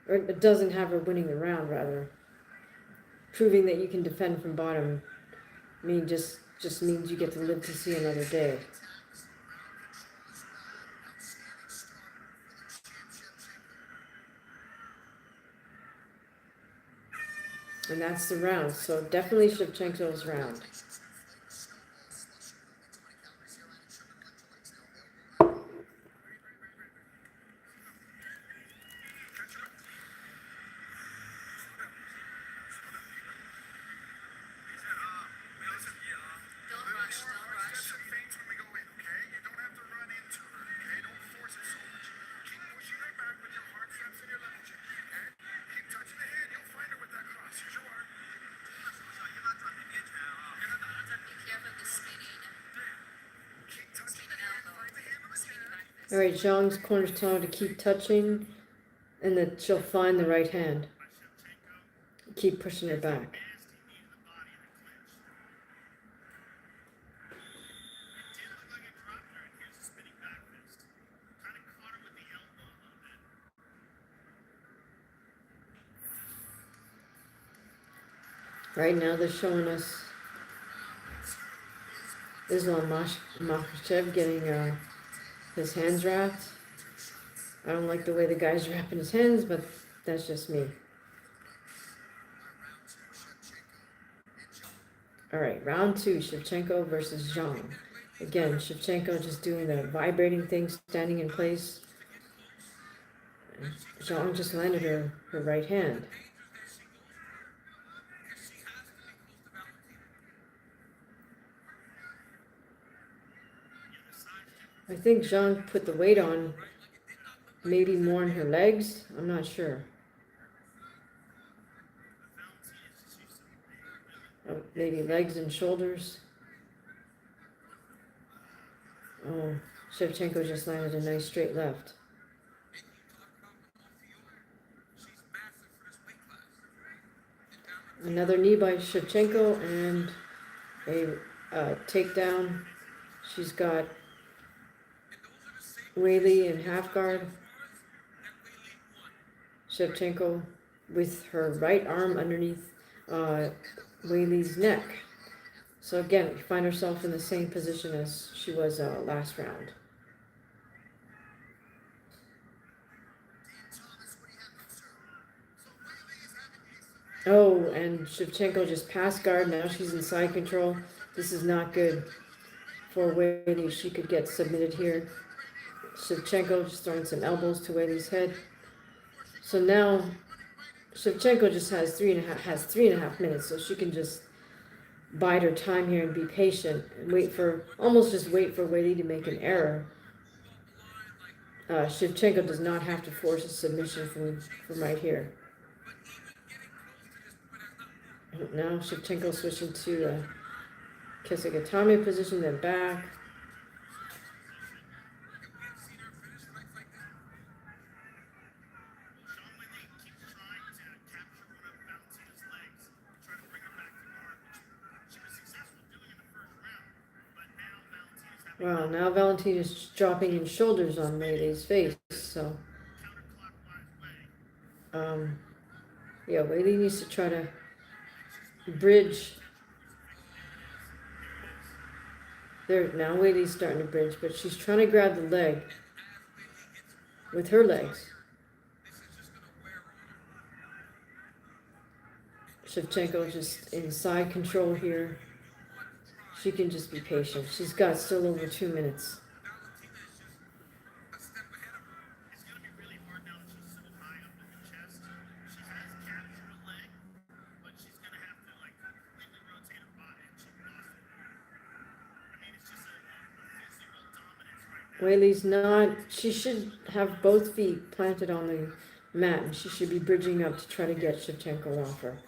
Or it doesn't have her winning the round, rather. Proving that you can defend from bottom, I mean, just means you get to live to see another day. And that's the round. So definitely Shevchenko's round. Alright, Zhang's corner's telling her to keep touching, and that she'll find the right hand. Keep pushing her back. Right now they're showing us Makhachev getting his hands wrapped. I don't like the way the guy's wrapping his hands, but that's just me. Alright, round 2, Shevchenko versus Zhang. Again, Shevchenko just doing the vibrating thing, standing in place. And Zhang just landed her right hand. I think Zhang put the weight on, maybe more in her legs. I'm not sure. Oh, maybe legs and shoulders. Oh, Shevchenko just landed a nice straight left. Another knee by Shevchenko and a takedown. She's got Weili in half guard. Shevchenko with her right arm underneath Weili's neck. So again, we find ourselves in the same position as she was last round. Oh, and Shevchenko just passed guard. Now she's in side control. This is not good for Weili. She could get submitted here. Shevchenko just throwing some elbows to Weili's head. So now Shevchenko just has three and a half minutes, so she can just bide her time here and be patient and wait for Weili to make an error. Shevchenko does not have to force a submission from right here. Now Shevchenko switching to a Kesagatame position, then back. Wow, now Valentina's dropping in shoulders on Weili's face, so yeah, Weili needs to try to bridge. There, now Weili's starting to bridge, but she's trying to grab the leg with her legs. Shevchenko just in side control here. She can just be patient. She's got still over 2 minutes. Weili's not, she should have both feet planted on the mat, and she should be bridging up to try to get Shevchenko off her.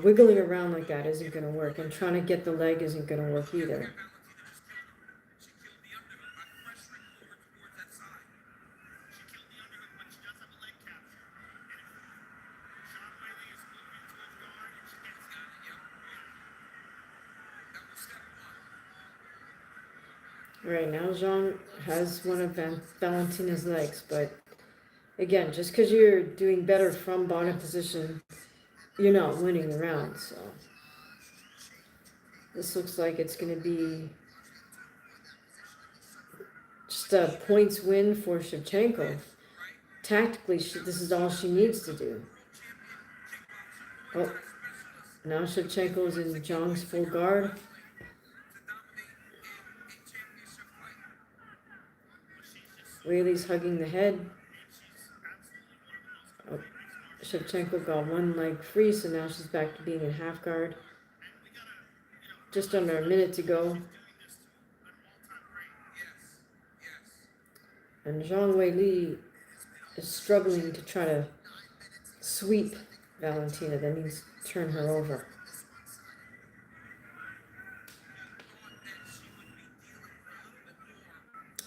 Wiggling around like that isn't going to work, and trying to get the leg isn't going to work either. All right, now Zhang has one of Valentina's legs, but again, just because you're doing better from bottom position, you're not winning the round. So this looks like it's going to be just a points win for Shevchenko. Tactically, this is all she needs to do. Oh, now Shevchenko's in Zhang's full guard. Weili's hugging the head. Oh, Shevchenko got one leg free, so now she's back to being in half guard. Just under a minute to go. And Zhang Weili is struggling to try to sweep Valentina. That means turn her over.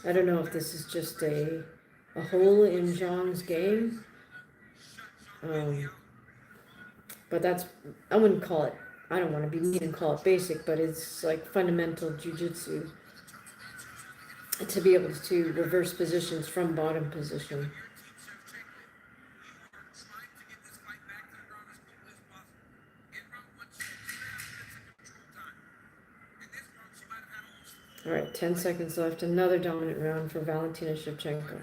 I don't know if this is just a hole in Zhang's game. But I wouldn't call it, I don't want to be mean and call it basic, but it's like fundamental jiu-jitsu to be able to reverse positions from bottom position. All right, 10 seconds left. Another dominant round for Valentina Shevchenko.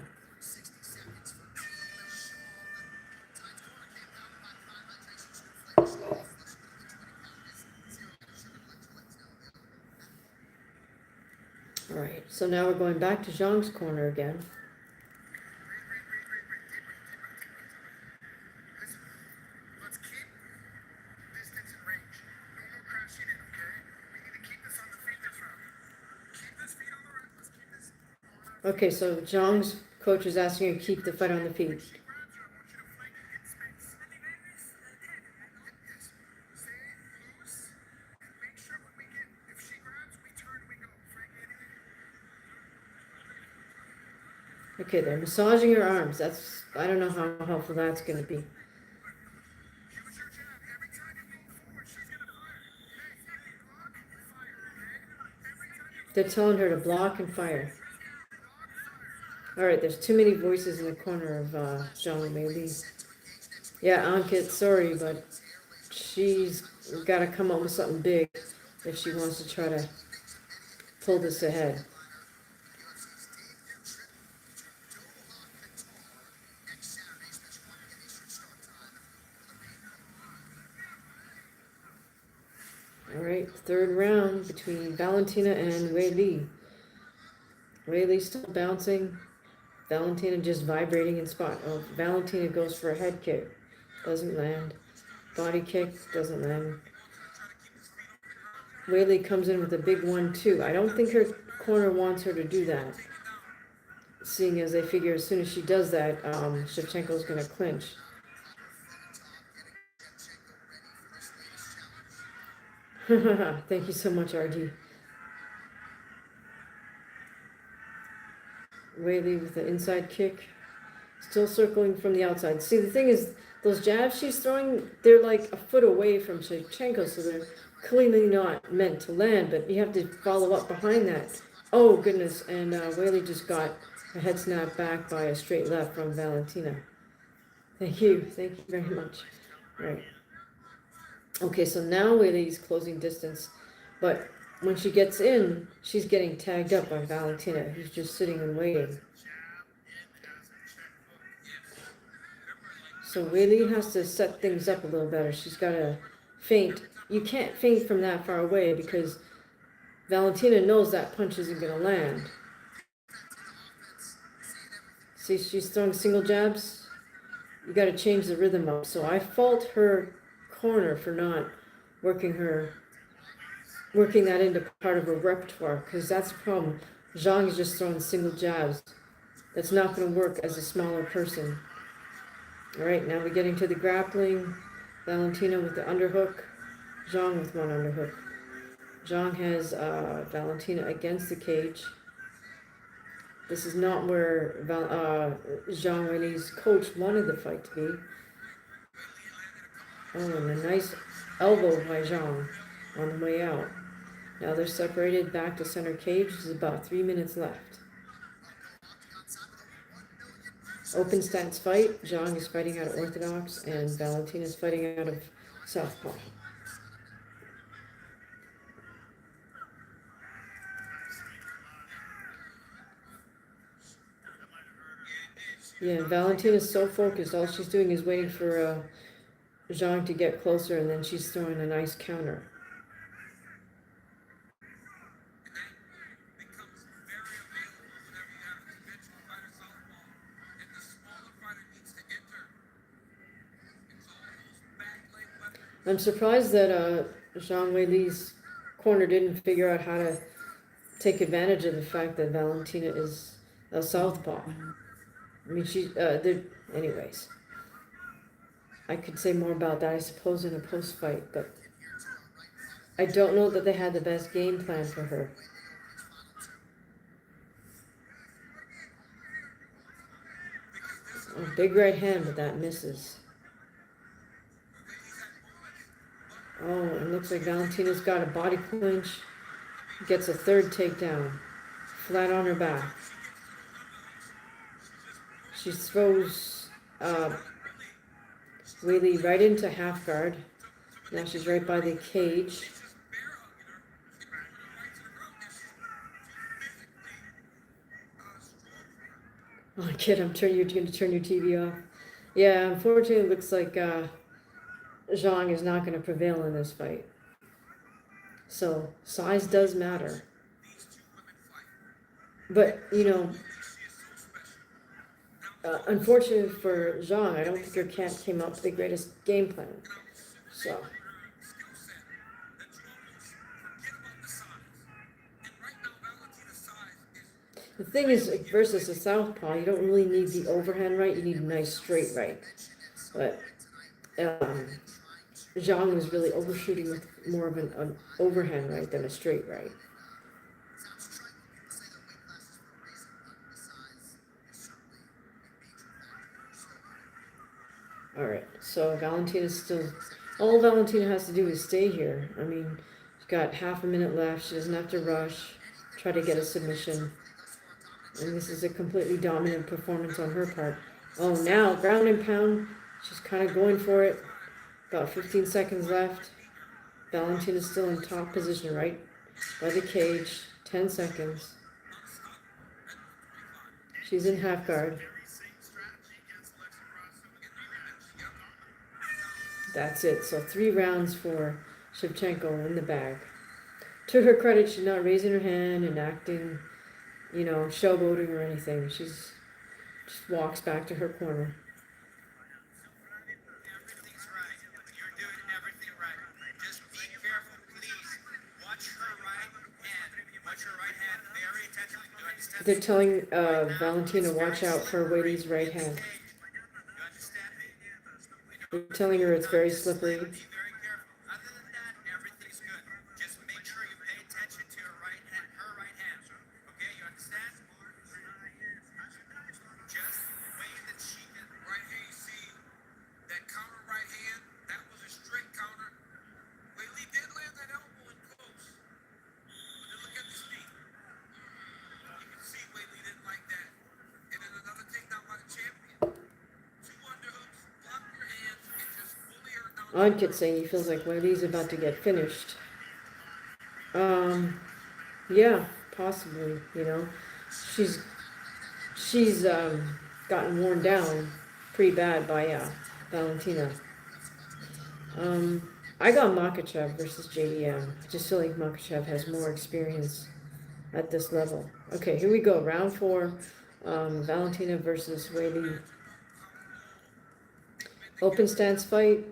All right, so now we're going back to Zhang's corner again. Okay, so Zhang's coach is asking her to keep the fight on the feet. Okay, they're massaging her arms. I don't know how helpful that's going to be. They're telling her to block and fire. All right, there's too many voices in the corner of Zhang Weili. Yeah, Ankit, sorry, but she's got to come up with something big if she wants to try to pull this ahead. All right, third round between Valentina and Weili. Weili still bouncing. Valentina just vibrating in spot. Oh, Valentina goes for a head kick. Doesn't land. Body kick. Doesn't land. Weili comes in with a big 1-2. I don't think her corner wants her to do that. Seeing as they figure as soon as she does that, Shevchenko's going to clinch. Thank you so much, RD. Weili with the inside kick. Still circling from the outside. See, the thing is, those jabs she's throwing, they're like a foot away from Shevchenko, so they're clearly not meant to land, but you have to follow up behind that. Oh, goodness, and Weili just got a head snap back by a straight left from Valentina. Thank you very much. Right. Okay, so now Weili's closing distance, but when she gets in, she's getting tagged up by Valentina, who's just sitting and waiting. So Weili has to set things up a little better. She's got to feint. You can't feint from that far away because Valentina knows that punch isn't going to land. See, she's throwing single jabs. You got to change the rhythm up. So I fault her corner for not working that into part of her repertoire, because that's the problem. Zhang is just throwing single jabs. That's not going to work as a smaller person. All right, now we're getting to the grappling. Valentina with the underhook. Zhang with one underhook. Zhang has Valentina against the cage. This is not where Zhang Weili's coach wanted the fight to be. Oh, and a nice elbow by Zhang on the way out. Now they're separated back to center cage. There's about 3 minutes left. Open stance fight. Zhang is fighting out of orthodox, and Valentina is fighting out of southpaw. Yeah, Valentina's so focused. All she's doing is waiting for Zhang to get closer, and then she's throwing a nice counter. I'm surprised that Zhang Weili's corner didn't figure out how to take advantage of the fact that Valentina is a southpaw. I mean, anyways. I could say more about that, I suppose, in a post-fight, but I don't know that they had the best game plan for her. Oh, big right hand, but that misses. Oh, it looks like Valentina's got a body clinch. Gets a third takedown. Flat on her back. She throws Weili right into half guard. Now she's right by the cage. Oh, kid, you're going to turn your TV off. Yeah, unfortunately, it looks like Zhang is not going to prevail in this fight. So, size does matter. But, unfortunately for Zhang, I don't think her camp came up with the greatest game plan. So. The thing is, versus a southpaw, you don't really need the overhand right, you need a nice straight right. But Zhang was really overshooting with more of an overhand right than a straight right. Alright, so all Valentina has to do is stay here. I mean, she's got half a minute left, she doesn't have to rush, try to get a submission. And this is a completely dominant performance on her part. Oh, now, ground and pound. She's kind of going for it. About 15 seconds left. Valentina's still in top position, right by the cage. 10 seconds. She's in half guard. That's it. So 3 rounds for Shevchenko in the bag. To her credit, she's not raising her hand and acting, showboating or anything. She's just walks back to her corner. Everything's right. You're doing everything right. Just be careful, please. Watch her right hand. Watch her right hand very attentively. Do you understand? They're telling Valentina, watch out for Weili's right hand. You understand me? They're telling her it's very slippery. Be very careful. Other than that, everything's good. Just make sure you pay attention to her right hand. Okay, you understand? Just the way that she can. Right here, you see that counter right hand. That was a straight counter. Weili did land that elbow in close. But then look at this knee. You can see Weili didn't like that. And then another takedown by the champion. 2 underhooks, blocked her hands, and just fully her down. Onkit saying he feels like Weili's about to get finished. Yeah, possibly. She's gotten worn down pretty bad by Valentina. I got Makhachev versus JDM. I just feel like Makhachev has more experience at this level. Okay, here we go. Round 4. Valentina versus Weili. Open stance fight.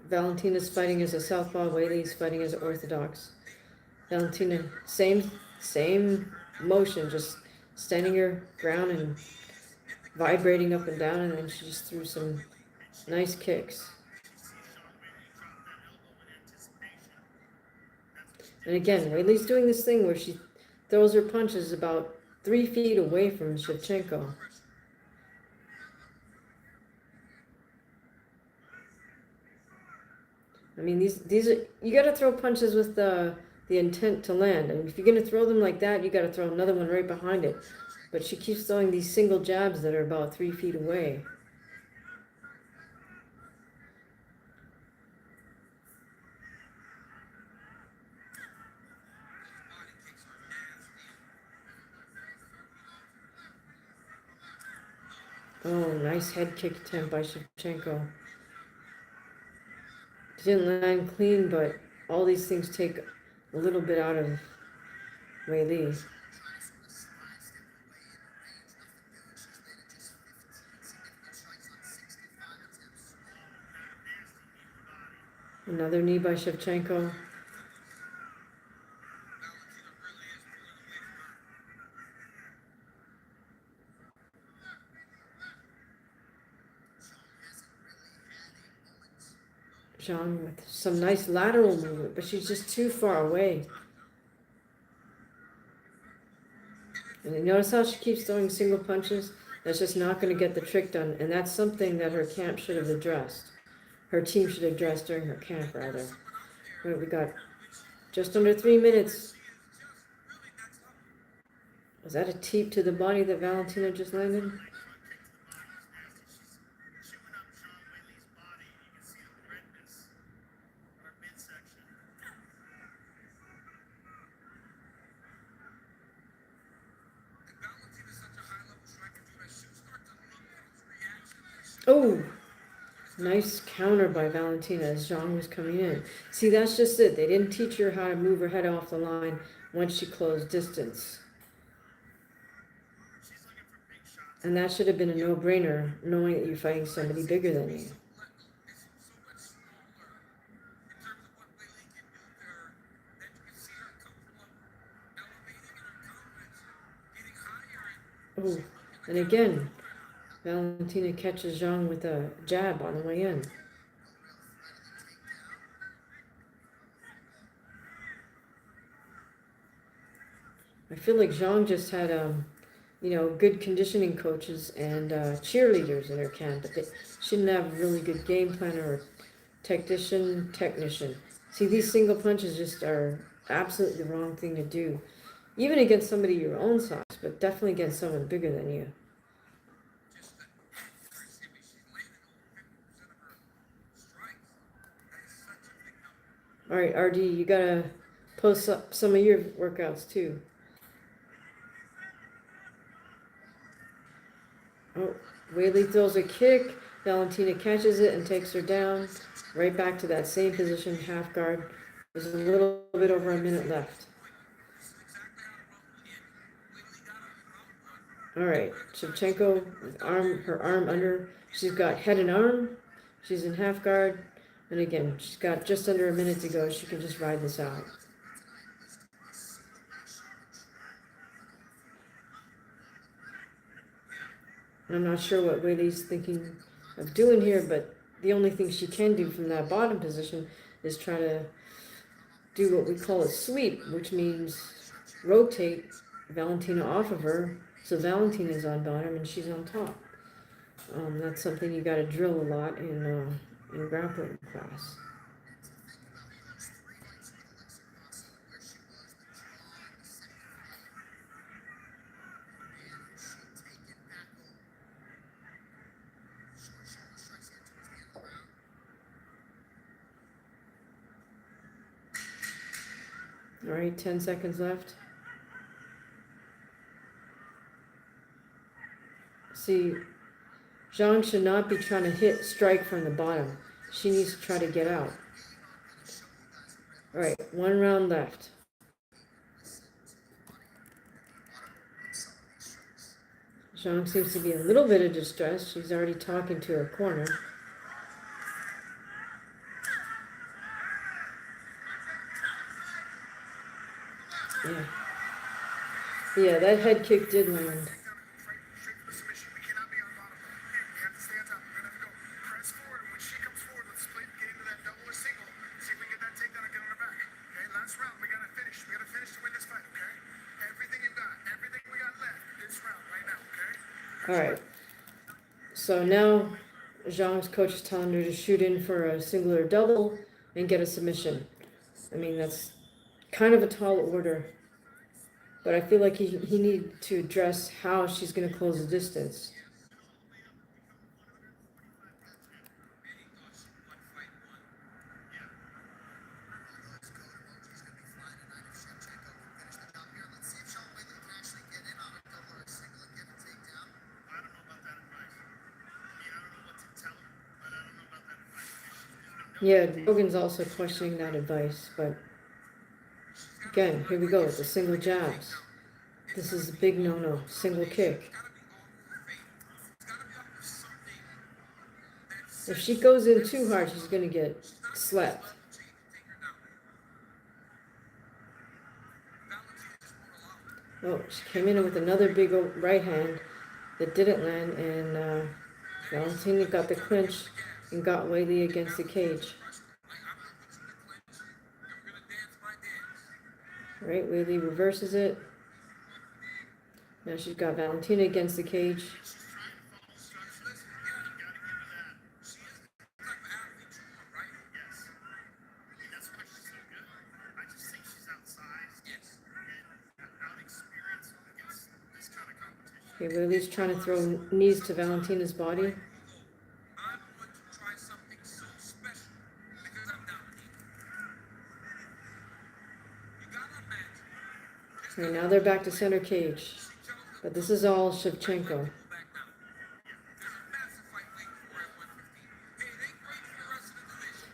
Valentina's fighting as a southpaw. Weili's fighting as an orthodox. Valentina, same motion, just standing her ground and vibrating up and down, and then she just threw some nice kicks. And again, Weili's doing this thing where she throws her punches about 3 feet away from Shevchenko. I mean, these are, you got to throw punches with the intent to land. And if you're going to throw them like that, you got to throw another one right behind it. But she keeps throwing these single jabs that are about 3 feet away. Oh, nice head kick attempt by Shevchenko. Didn't land clean, but all these things take a little bit out of Weili. Another knee by Shevchenko. Zhang with some nice lateral movement, but she's just too far away. And you notice how she keeps throwing single punches? That's just not going to get the trick done. And that's something that her camp should have addressed. Her team should have addressed during her camp, rather. Right, we got just under 3 minutes. Was that a teep to the body that Valentina just landed? Oh, nice counter by Valentina as Zhang was coming in. See, that's just it. They didn't teach her how to move her head off the line once she closed distance. And that should have been a no-brainer, knowing that you're fighting somebody bigger than you. Oh, and again, Valentina catches Zhang with a jab on the way in. I feel like Zhang just had, good conditioning coaches and cheerleaders in her camp, but she didn't have a really good game plan or technician. See, these single punches just are absolutely the wrong thing to do, even against somebody your own size, but definitely against someone bigger than you. All right, RD, you gotta post up some of your workouts too. Oh, Weili throws a kick. Valentina catches it and takes her down. Right back to that same position, half guard. There's a little bit over a minute left. All right, Shevchenko with her arm under. She's got head and arm. She's in half guard. And again, she's got just under a minute to go. She can just ride this out. I'm not sure what Weili's thinking of doing here, but the only thing she can do from that bottom position is try to do what we call a sweep, which means rotate Valentina off of her so Valentina's on bottom and she's on top. That's something you got to drill a lot in grappling class. All right, 10 seconds left. See, Zhang should not be trying to strike from the bottom. She needs to try to get out. All right, 1 round left. Zhang seems to be in a little bit of distress. She's already talking to her corner. Yeah, that head kick did land. All right. So now Zhang's coach is telling her to shoot in for a single or double and get a submission. I mean, that's kind of a tall order. But I feel like he needs to address how she's going to close the distance. Yeah, Rogan's also questioning that advice, but again, here we go with the single jabs. This is a big no-no, single kick. If she goes in too hard, she's going to get slapped. Oh, she came in with another big right hand that didn't land, and Valentina got the clinch and got Weili against the cage. Right, Weili reverses it. Now she's got Valentina against the cage. Okay, Weili's trying to throw knees to Valentina's body. Okay, now they're back to center cage. But this is all Shevchenko.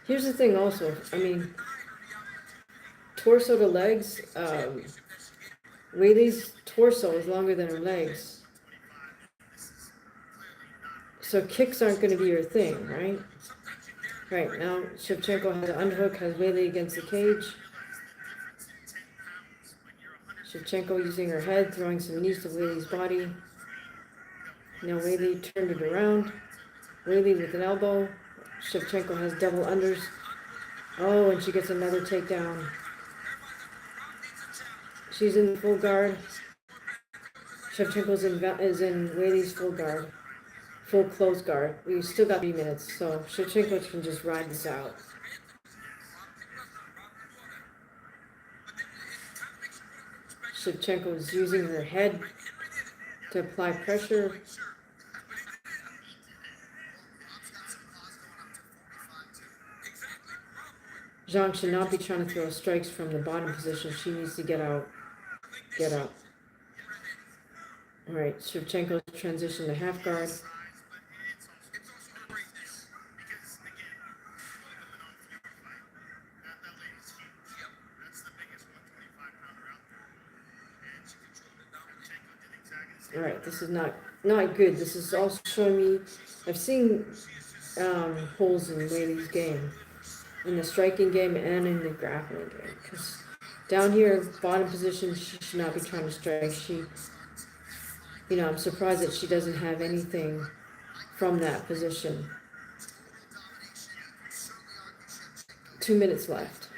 Here's the thing also, I mean, torso to legs, Weili's torso is longer than her legs. So kicks aren't going to be your thing, right? Right, now Shevchenko has an underhook, has Weili against the cage. Shevchenko using her head, throwing some knees to Weili's body. Now Weili turned it around. Weili with an elbow. Shevchenko has double unders. Oh, and she gets another takedown. She's in full guard. Shevchenko is in Weili's full guard. Full close guard. We still got 3 minutes, so Shevchenko can just ride this out. Shevchenko is using her head to apply pressure. Zhang should not be trying to throw strikes from the bottom position. She needs to get out. Get out. All right, Shevchenko's transition to half guard. All right, this is not good. This is also showing me, I've seen holes in Weili's game, in the striking game and in the grappling game. Because down here, bottom position, she should not be trying to strike. I'm surprised that she doesn't have anything from that position. 2 minutes left.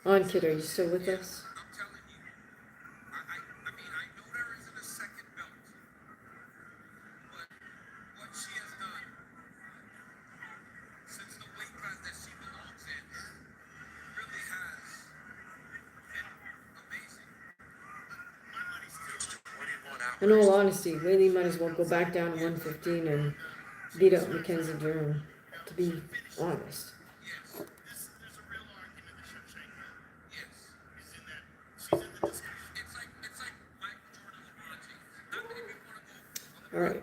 On, kid, are you still with us? In all honesty, Weili might as well go back down to 115 and beat up Mackenzie Dern, to be honest. All right,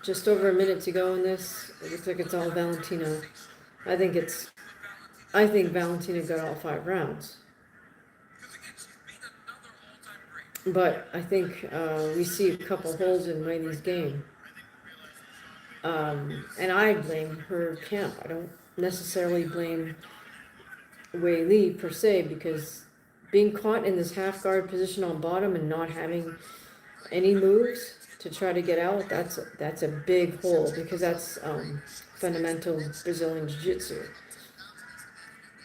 just over a minute to go in this. It looks like it's all Valentina. I think Valentina got all 5 rounds. But I think we see a couple holes in Weili's game. And I blame her camp. I don't necessarily blame Weili per se, because being caught in this half guard position on bottom and not having any moves to try to get out, that's a big hole, because that's fundamental Brazilian Jiu-Jitsu.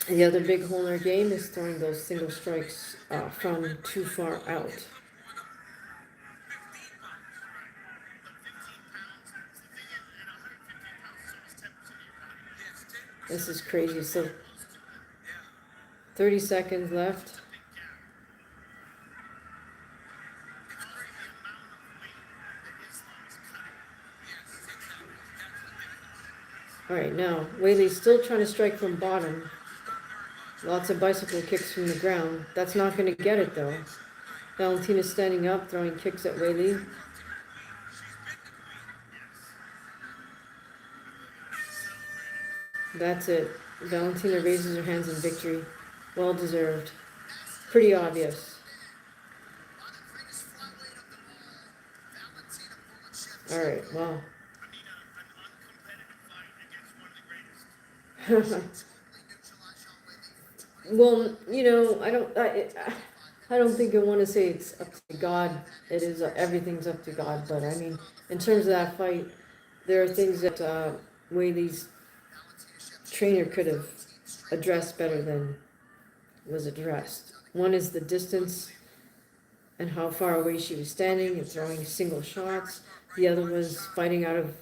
And the other big hole in her game is throwing those single strikes from too far out. This is crazy. So 30 seconds left. All right, now Weili's still trying to strike from bottom. Lots of bicycle kicks from the ground. That's not going to get it though. Valentina's standing up, throwing kicks at Weili. That's it. Valentina raises her hands in victory. Well deserved. Pretty obvious. Alright, well. Well, you know, I don't think I want to say it's up to God. It is, everything's up to God. But I mean, in terms of that fight, there are things that Weili's trainer could have addressed better than was addressed. One is the distance and how far away she was standing and throwing single shots. The other was fighting out of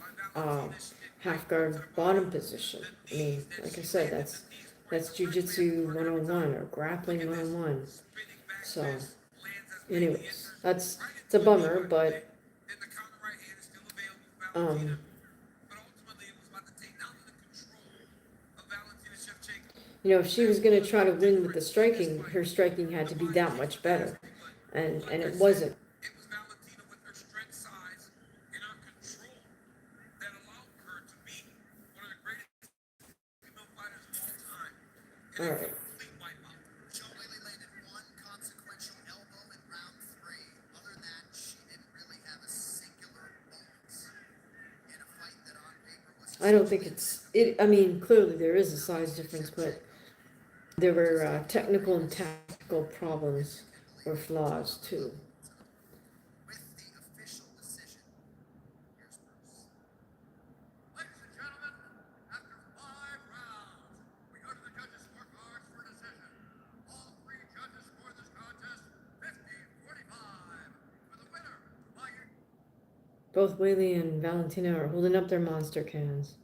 half guard bottom position. I mean, like I said, that's jiu-jitsu 101 or grappling 101. So, anyways, it's a bummer, but you know, if she was going to try to win with the striking, her striking had to be that much better, and it wasn't. It was Valentina with her strength, size, and her control that allowed her to be one of the greatest female fighters of all time. And All right. complete wipeout. Weili landed one consequential elbow in round 3. Other than that, she didn't really have a singular moment in a fight that on paper was. I don't think I mean, clearly there is a size difference, but there were technical and tactical problems or flaws too. With the official decision, here's Bruce. Ladies and gentlemen, after 5 rounds, we go to the judges' scorecards for a decision. All 3 judges scored this contest 50-45 for the winner by your. Both Weili and Valentina are holding up their monster cans.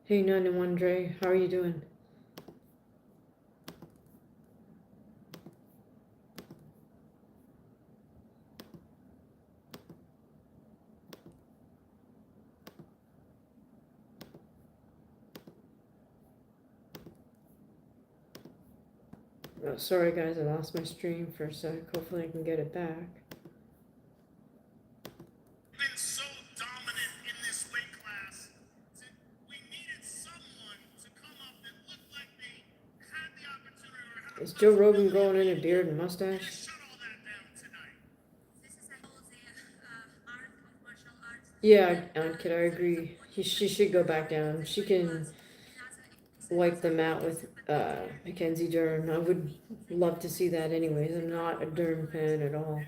Hey, 91 Dre, how are you doing? Oh, sorry guys, I lost my stream for a sec. Hopefully I can get it back. Been so dominant in this weight class. We needed someone to come up and look like they had the opportunity. Is Joe Rogan growing in a beard and mustache? Shut all that down tonight. This is the art of martial arts. Yeah, Kid, I agree. She should go back down. She can wipe them out with Mackenzie Dern. I would love to see that anyways. I'm not a Dern fan at all.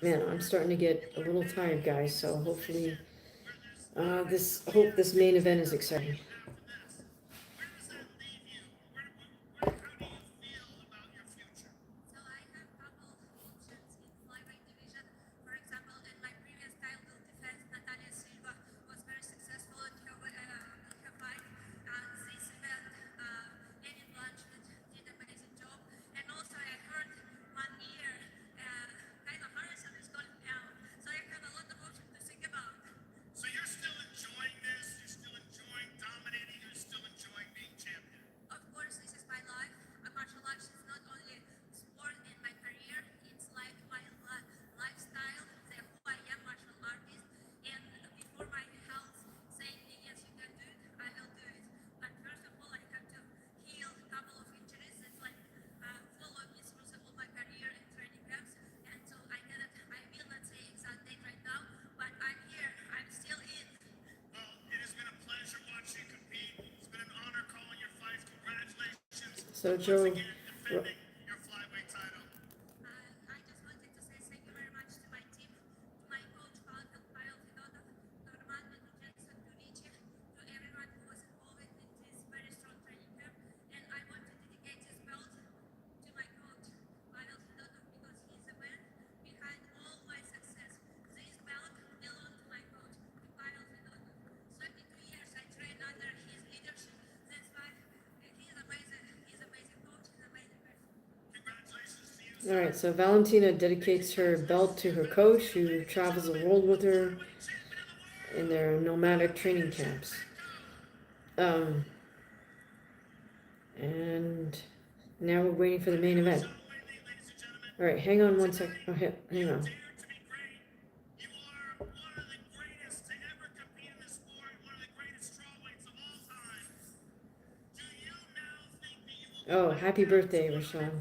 Man, I'm starting to get a little tired, guys, so hopefully this main event is exciting. So Joe, All right, so Valentina dedicates her belt to her coach, who travels the world with her in their nomadic training camps. And now we're waiting for the main event. All right, hang on one sec. Oh, hang on. Oh, happy birthday, Rashawn.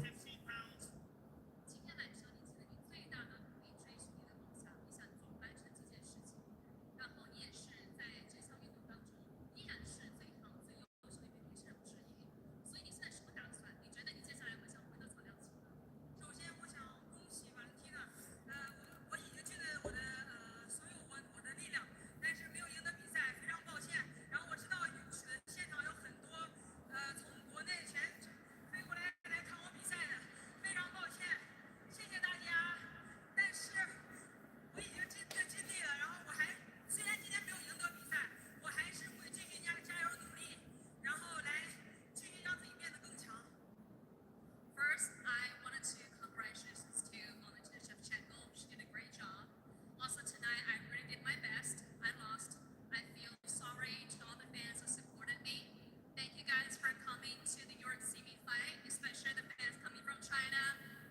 First, I wanted to congratulations to Valentina Shevchenko. She did a great job. Also tonight, I really did my best. I lost. I feel sorry to all the fans who supported me. Thank you guys for coming to the New York City fight, especially the fans coming from China.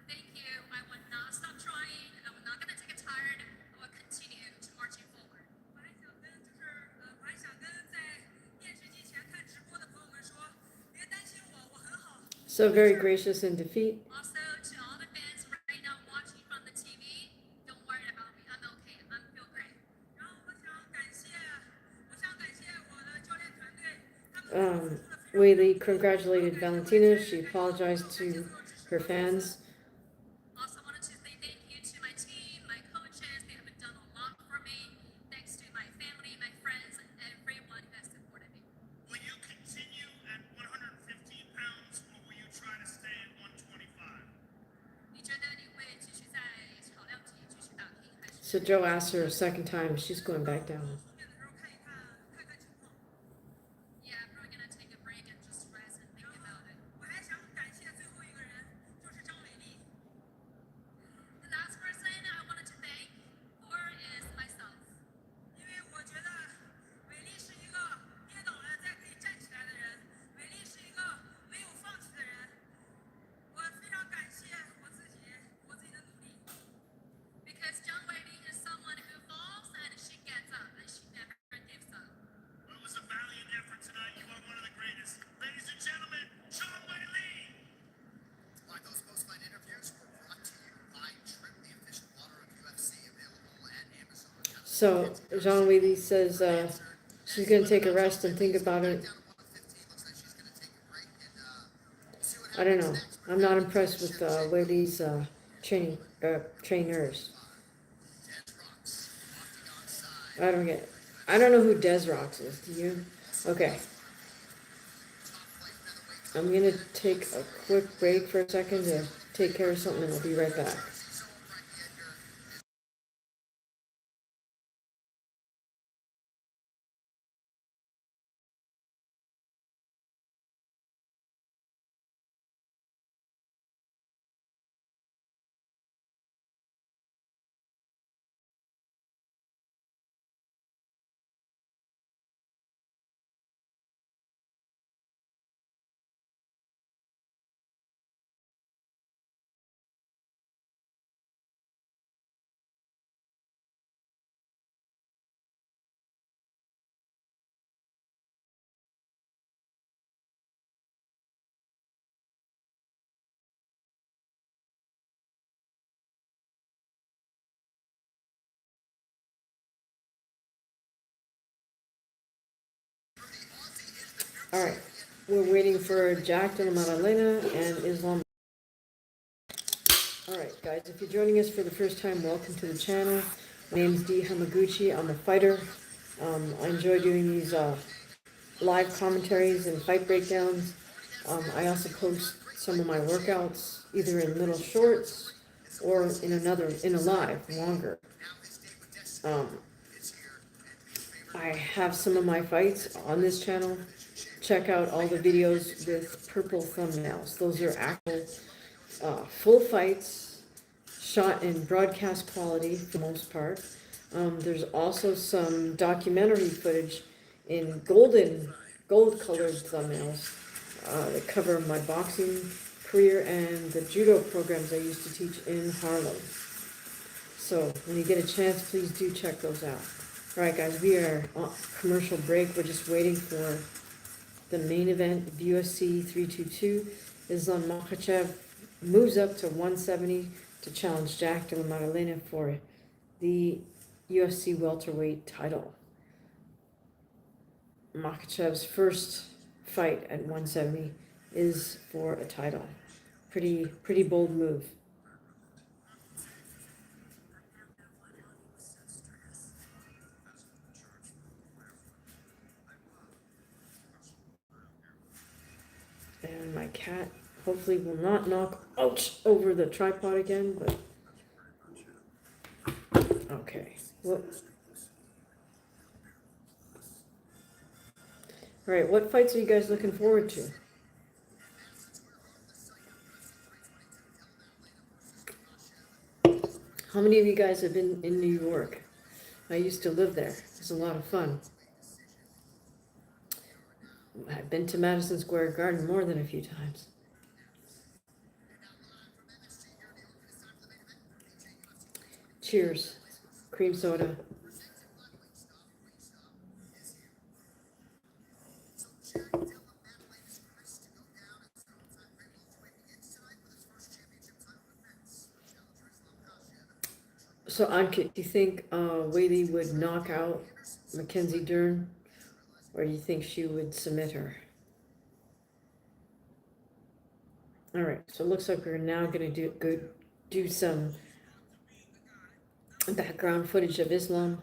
Thank you. I will not stop trying. I'm not gonna take it tired. I will continue to marching forward. 我还想跟在电视机前看直播的朋友们说，别担心我，我很好。 So very gracious in defeat. Also, to all the fans right now watching from the TV, don't worry about me. I'm okay. I feel great. ，Weili congratulated Valentina. She apologized to her fans. Also wanted to say thank you to my team, my coaches. They have done a lot for me. Thanks to my family, my friends, and everyone that supported me. Will you continue at 115 pounds, or will you try to stay at 125? 你觉得你会继续在炒量级继续打拼，还是 So Joe asked her a second time. She's going back down. 后面的时候看一看，看看情况。Yeah, I'm probably gonna take a break and just rest and think about it. 我还想感谢最后一个人，就是张伟丽。The last person I wanted to thank for is myself. 因为我觉得伟丽是一个跌倒了再可以站起来的人，伟丽是一个没有放弃的人，我非常感谢我自己的努力。 Because Zhang is someone who falls and she gets up and she never gives up. Well, it was a valiant effort tonight. You are one of the greatest. Ladies and gentlemen, Sean Weili. Why, those post-fight interviews were brought to you by Trim, the official water of UFC, available at Amazon. So Zhang Weili says she's going to take a rest and think about it. Down to 115, looks like she's going to take a break and see what I don't happens know. next. I'm not impressed with Weili's trainers. Dead Rocks, octagon side. I don't get it. I don't know who Desrox is. Do you? Okay. I'm going to take a quick break for a second to take care of something and I'll be right back. Alright, we're waiting for Jack Della Madelena and Islam. Alright guys, if you're joining us for the first time, welcome to the channel. My name is DHamaguchi. I'm a fighter. I enjoy doing these live commentaries and fight breakdowns. I also post some of my workouts either in little shorts or in a live, longer. I have some of my fights on this channel. Check out all the videos with purple thumbnails. Those are actual full fights, shot in broadcast quality for the most part. There's also some documentary footage in gold-colored thumbnails that cover my boxing career and the judo programs I used to teach in Harlem. So when you get a chance, please do check those out. All right, guys, we are on commercial break. We're just waiting for the main event of UFC 322. Islam Makhachev moves up to 170 to challenge Jack Della Madelena for the UFC welterweight title. Makhachev's first fight at 170 is for a title. Pretty bold move. And my cat hopefully will not knock over the tripod again, but okay. All right, what fights are you guys looking forward to? How many of you guys have been in New York? I used to live there. It's a lot of fun. I've been to Madison Square Garden more than a few times. Cheers. Cream soda. So, Ankit, do you think Weili would knock out Mackenzie Dern, or do you think she would submit her? All right, so it looks like we're now going to do some background footage of Islam.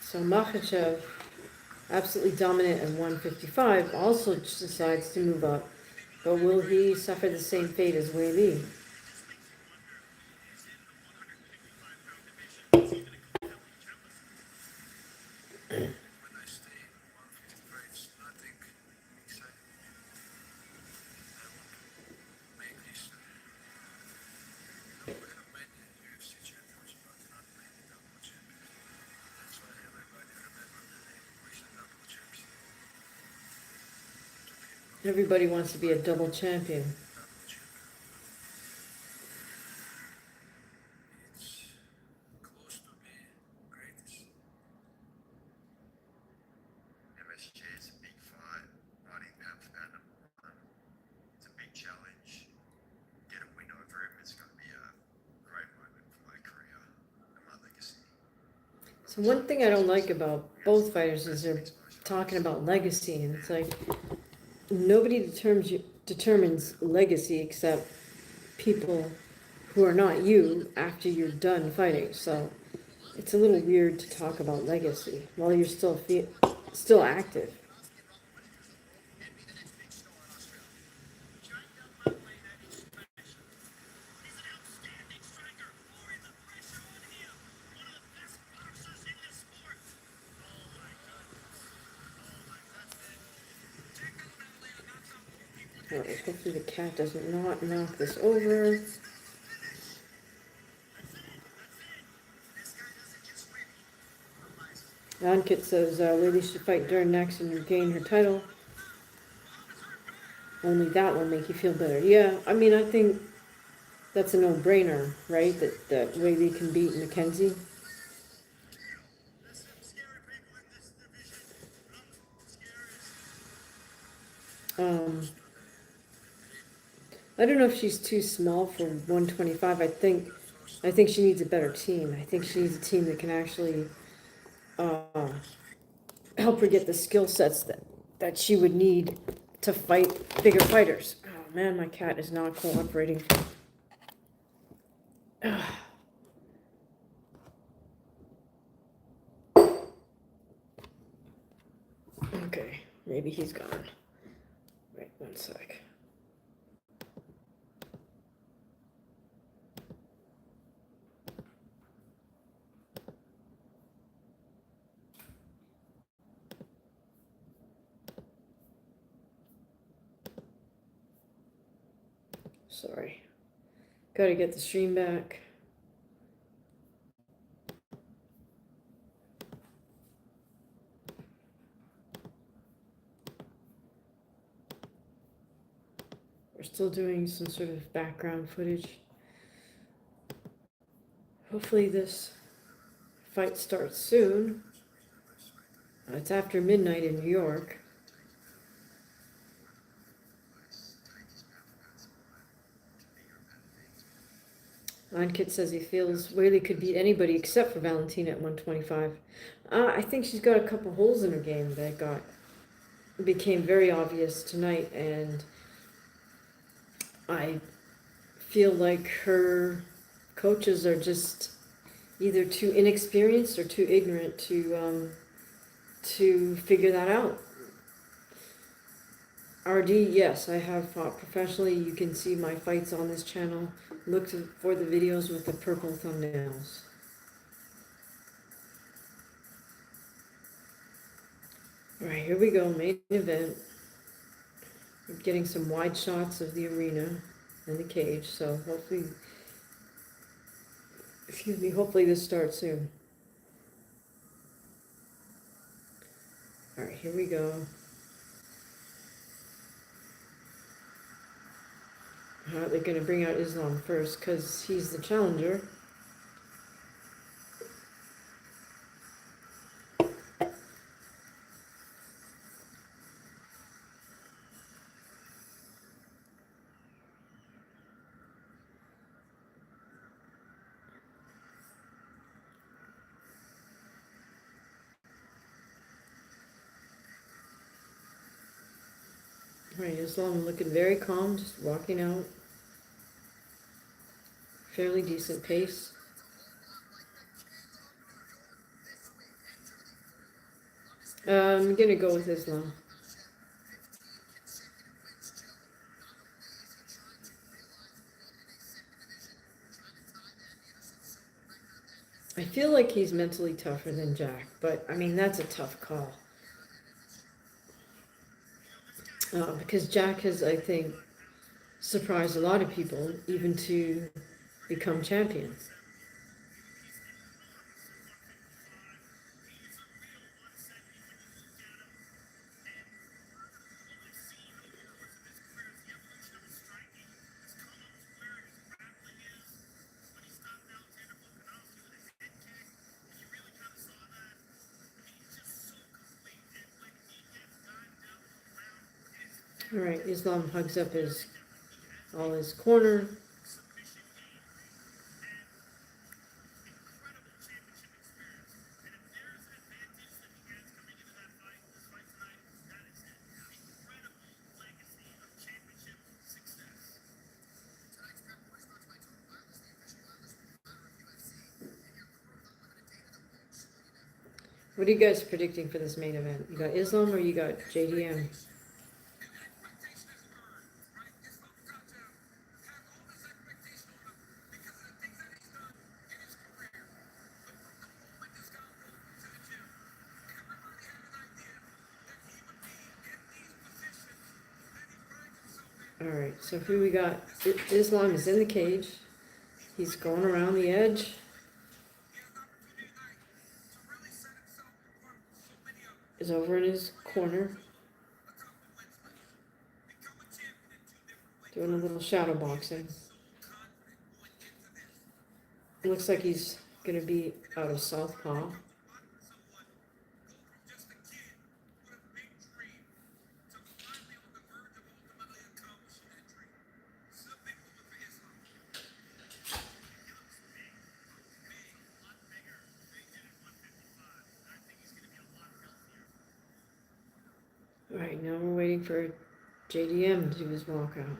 So Makhachev, absolutely dominant at 155, also decides to move up. But will he suffer the same fate as Weili? Everybody wants to be a double champion. MSG is a big fight, 90 pounds per annum. It's a big challenge. Get a win over him, it's going to be a great moment for my career and my legacy. So one thing I don't like about both fighters is they're talking about legacy, and it's like nobody determines legacy except people who are not you after you're done fighting. So it's a little weird to talk about legacy while you're still active. Alright, hopefully the cat doesn't not knock this over. Ankit says Weili should fight Dern next and regain her title. Only that will make you feel better. Yeah, I mean, I think that's a no-brainer, right? That Weili can beat Mackenzie. I don't know if she's too small for 125. I think she needs a better team. I think she needs a team that can actually help her get the skill sets that she would need to fight bigger fighters. Oh man, my cat is not cooperating. Okay, maybe he's gone. Wait, one sec. Sorry. Gotta get the stream back. We're still doing some sort of background footage. Hopefully this fight starts soon. It's after midnight in New York. Kit says he feels Weili could beat anybody except for Valentina at 125. I think she's got a couple holes in her game that became very obvious tonight, and I feel like her coaches are just either too inexperienced or too ignorant to figure that out. RD, yes, I have fought professionally. You can see my fights on this channel. Look for the videos with the purple thumbnails. Alright, here we go, main event. I'm getting some wide shots of the arena and the cage, so hopefully, hopefully this starts soon. Alright, here we go. They're going to bring out Islam first because he's the challenger. Alright, Islam looking very calm, just walking out. Fairly decent pace. I'm gonna go with Islam. I feel like he's mentally tougher than Jack, but I mean, that's a tough call. Because Jack has, I think, surprised a lot of people, even to become champion. All right, Islam hugs up all his corner. What are you guys predicting for this main event? You got Islam or you got JDM? Alright, so who we got? Islam is in the cage. He's going around the edge. Is over in his corner. Doing a little shadow boxing. It looks like he's going to be out of southpaw. Alright, now we're waiting for JDM to do his walkout.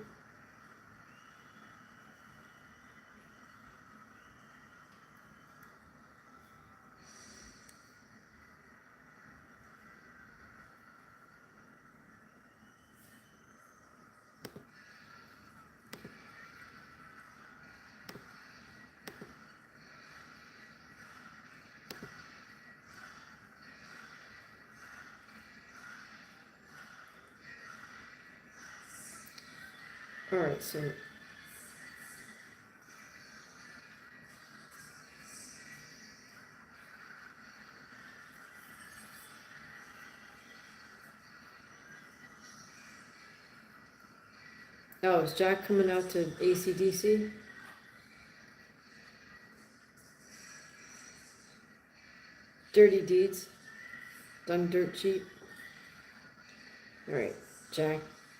All right, so oh, is Jack coming out to ACDC? Dirty deeds, done dirt cheap. All right,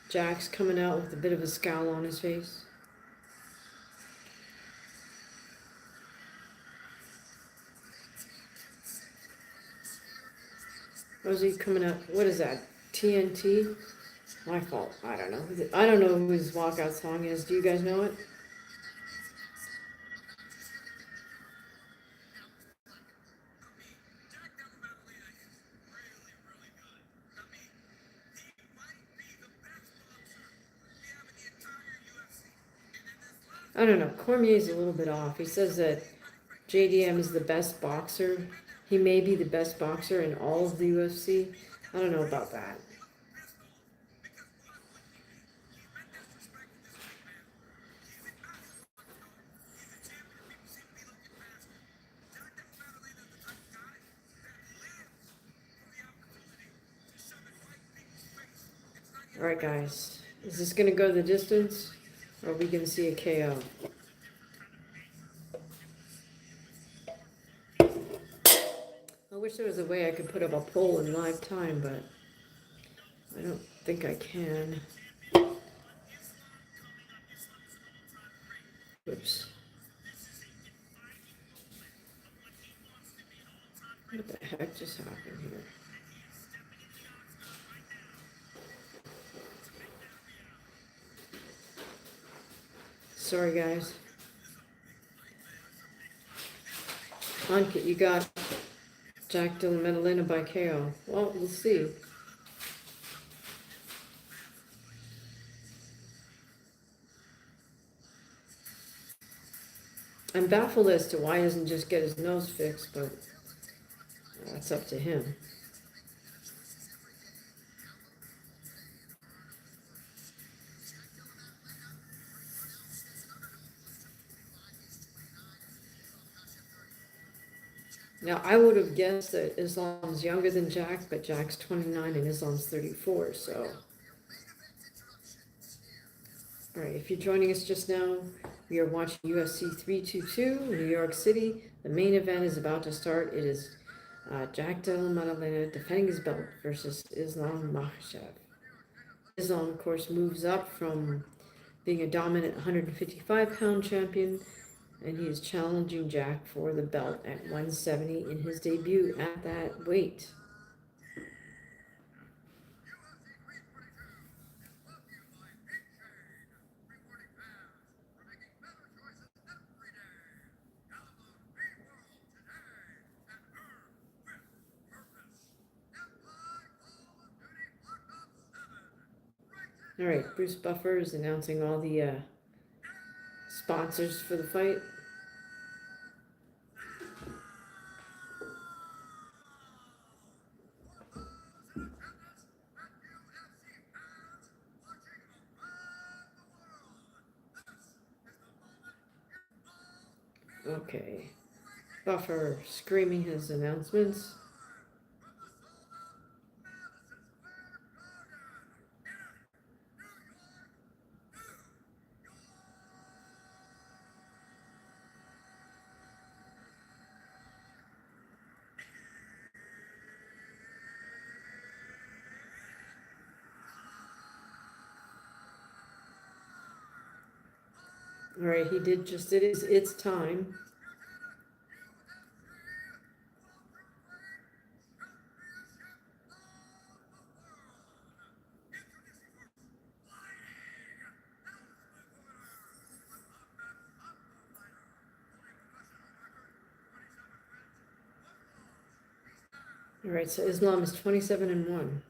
Jack's coming out with a bit of a scowl on his face. How's he coming out? What is that? TNT? My fault. I don't know. I don't know who his walkout song is. Do you guys know it? Jack Della Madelena is really, really good. I mean, he might be the best boxer we have in the entire UFC. And in this last I don't know. Cormier's a little bit off. He says that JDM is the best boxer. He may be the best boxer in all of the UFC. I don't know about that. pissed off because why wouldn't he be? He's been disrespecting this big man. He's an absolute dog. He's a champion. People seem to be looking past him. Jack Della Madelena is the type of guy that lives for the opportunity to shove it right in people's face. It's not All right, guys. Is this going to go the distance? Or are we going to see a KO? I wish there was a way I could put up a poll in live time, but I don't think I can. Oops. What the heck just happened here? Sorry, guys. Ankit, you got Jack Della Madelena by KO. Well, we'll see. I'm baffled as to why he doesn't just get his nose fixed, but that's up to him. Now, I would have guessed that Islam's younger than Jack, but Jack's 29 and Islam's 34, so. All right, if you're joining us just now, we are watching UFC 322 in New York City. The main event is about to start. It is Jack Della Madelena defending his belt versus Islam Makhachev. Islam, of course, moves up from being a dominant 155-pound champion, and he is challenging Jack for the belt at 170 in his debut at that weight. All right, Bruce Buffer is announcing all the sponsors for the fight. Okay, Buffer screaming his announcements. All right, he did just it is it's time. All right, so Islam is 27-1.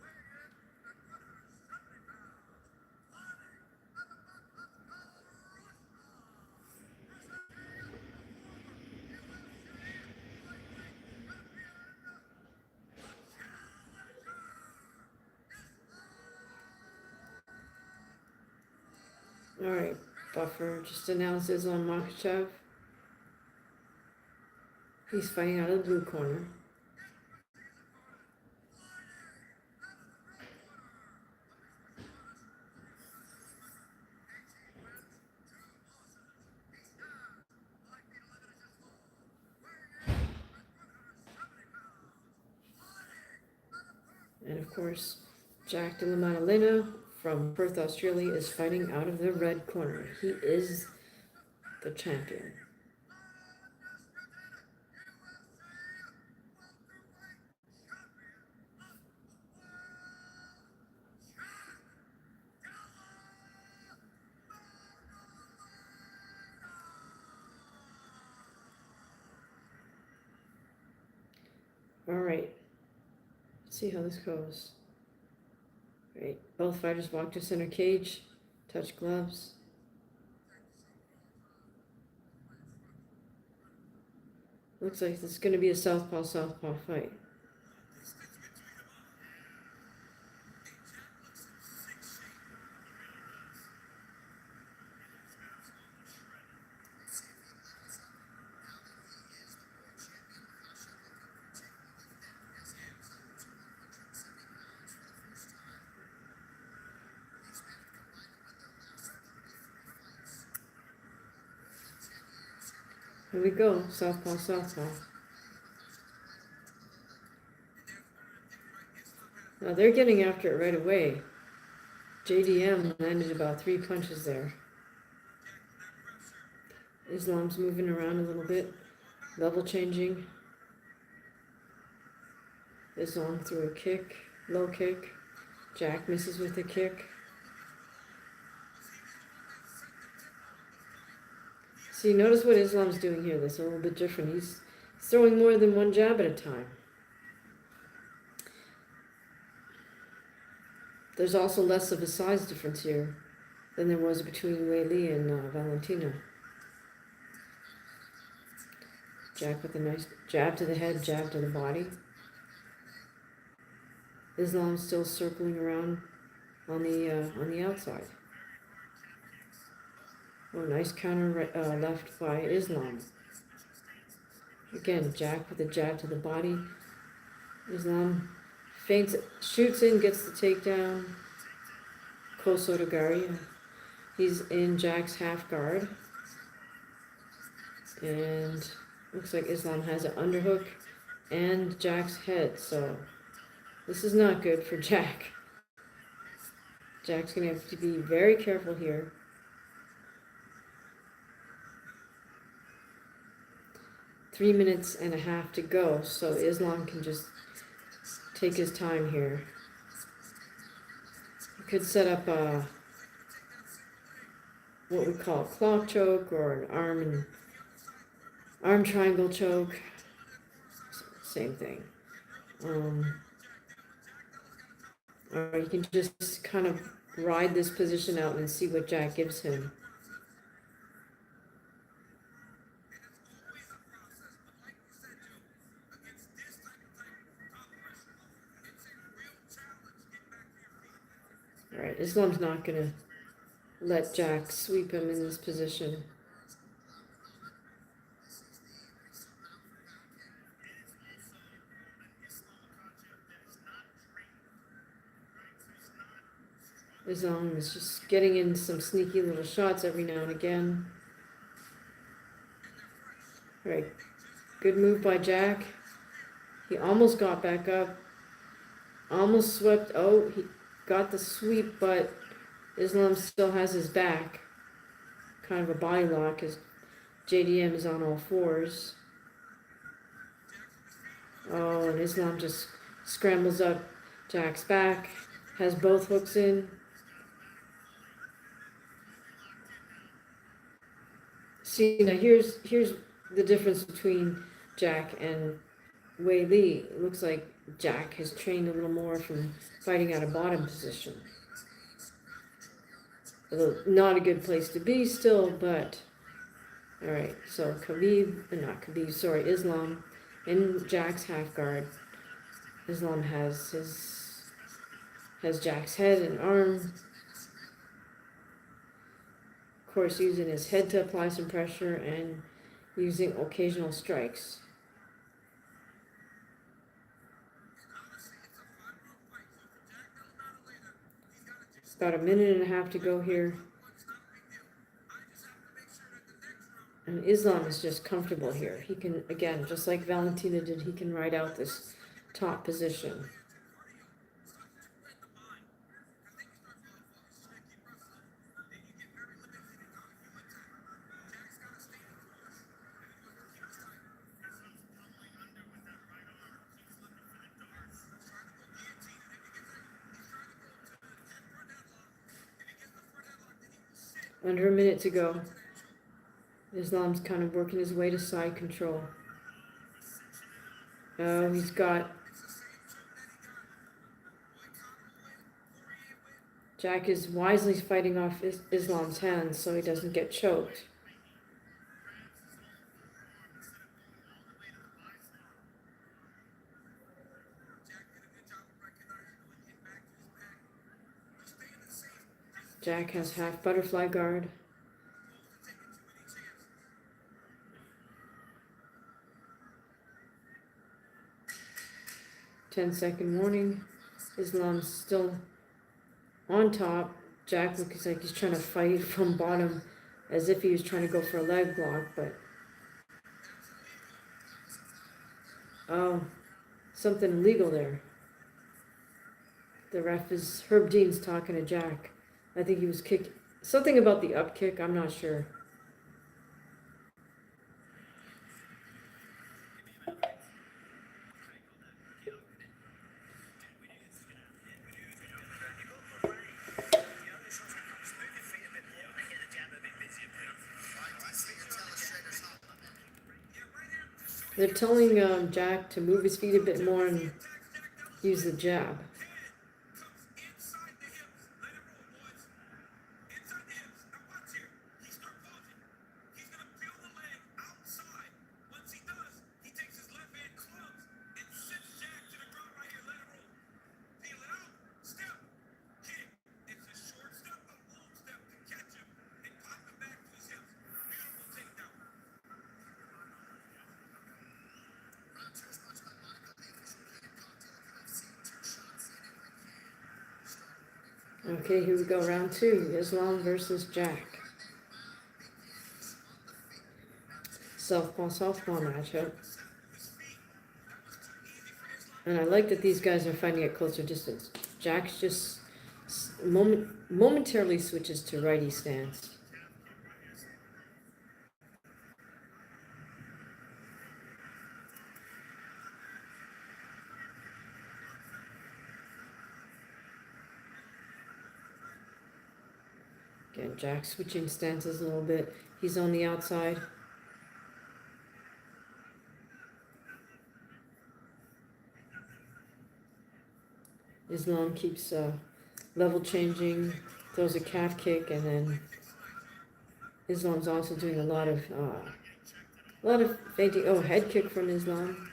Alright, Buffer just announced Islam Makhachev. He's fighting out of the blue corner. And of course, Jack Della Madelena from Perth, Australia is fighting out of the red corner. He is the champion. Alright, let's see how this goes. Right, both fighters walk to center cage, touch gloves. Looks like this is going to be a southpaw-southpaw fight. Here we go, southpaw-southpaw. Now they're getting after it right away. JDM landed about 3 punches there. Islam's moving around a little bit, level changing. Islam threw a kick, low kick. Jack misses with a kick. See, notice what Islam's doing here. That's a little bit different. He's throwing more than one jab at a time. There's also less of a size difference here than there was between Weili and Valentina. Jack with a nice jab to the head, jab to the body. Islam's still circling around on the outside. Oh, nice counter left by Islam. Again, Jack with a jab to the body. Islam feints, shoots in, gets the takedown. Kosotogari. He's in Jack's half guard. And looks like Islam has an underhook and Jack's head. So this is not good for Jack. Jack's going to have to be very careful here. 3 minutes and a half to go, so Islam can just take his time here. He could set up a what we call a claw choke or an arm triangle choke. Same thing. Or you can just kind of ride this position out and see what Jack gives him. All right, Islam's not going to let Jack sweep him in this position. Islam is just getting in some sneaky little shots every now and again. All right, good move by Jack. He almost got back up. Almost swept. Oh, he got the sweep, but Islam still has his back. Kind of a body lock as JDM is on all fours. Oh, and Islam just scrambles up Jack's back. Has both hooks in. See, now here's the difference between Jack and Weili. It looks like Jack has trained a little more from fighting out of bottom position. Not a good place to be still, but all right. So Islam in Jack's half guard. Islam has Jack's head and arm. course, using his head to apply some pressure and using occasional strikes. About a minute and a half to go here. And Islam is just comfortable here. He can, again, just like Valentina did, he can ride out this top position. Under a minute to go. Islam's kind of working his way to side control. Oh, he's got... Jack is wisely fighting off Islam's hands so he doesn't get choked. Jack has half butterfly guard. 10-second warning. Islam's still on top. Jack looks like he's trying to fight from bottom as if he was trying to go for a leg block, but... Oh, something illegal there. The ref is... Herb Dean's talking to Jack. I think he was kicking... Something about the up kick, I'm not sure. They're telling Jack to move his feet a bit more and use the jab. Okay, here we go, round two. Islam versus Jack. Southpaw matchup. And I like that these guys are fighting at closer distance. Jack's just momentarily switches to righty stance. Again, Jack switching stances a little bit. He's on the outside. Islam keeps level changing, throws a calf kick, and then Islam's also doing a lot of feinting. Oh, head kick from Islam.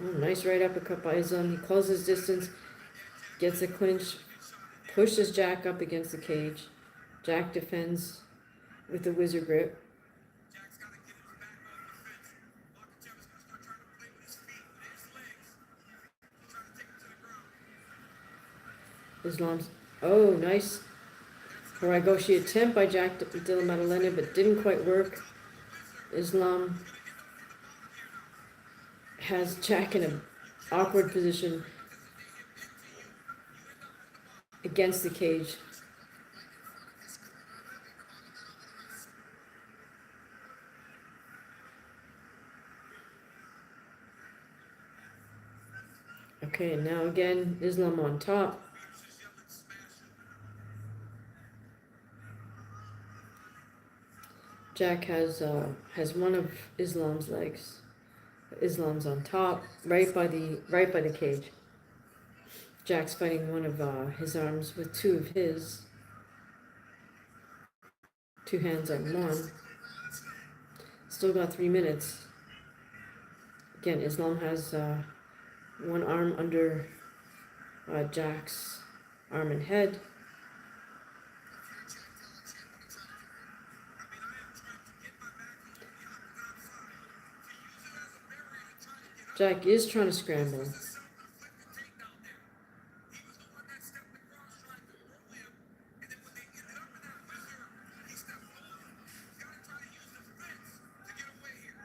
Oh, nice right uppercut by Islam. He closes distance, gets a clinch, pushes Jack up against the cage. Jack defends with the wizard grip. Islam's, oh, nice Haragoshi attempt by Jack Della Madelena, but didn't quite work. Islam has Jack in an awkward position against the cage. Okay, now again, Islam on top. Jack has one of Islam's legs. Islam's on top, right by the cage. Jack's fighting one of his arms with two of his. Two hands on one. Still got 3 minutes. Again, Islam has one arm under Jack's arm and head. Jack is trying to scramble. This is a self-inflicted takedown there. He was the one that stepped across trying to throw him, and then when they ended up in that whizzer, he stepped forward. He's got to try to use the fence to get away here.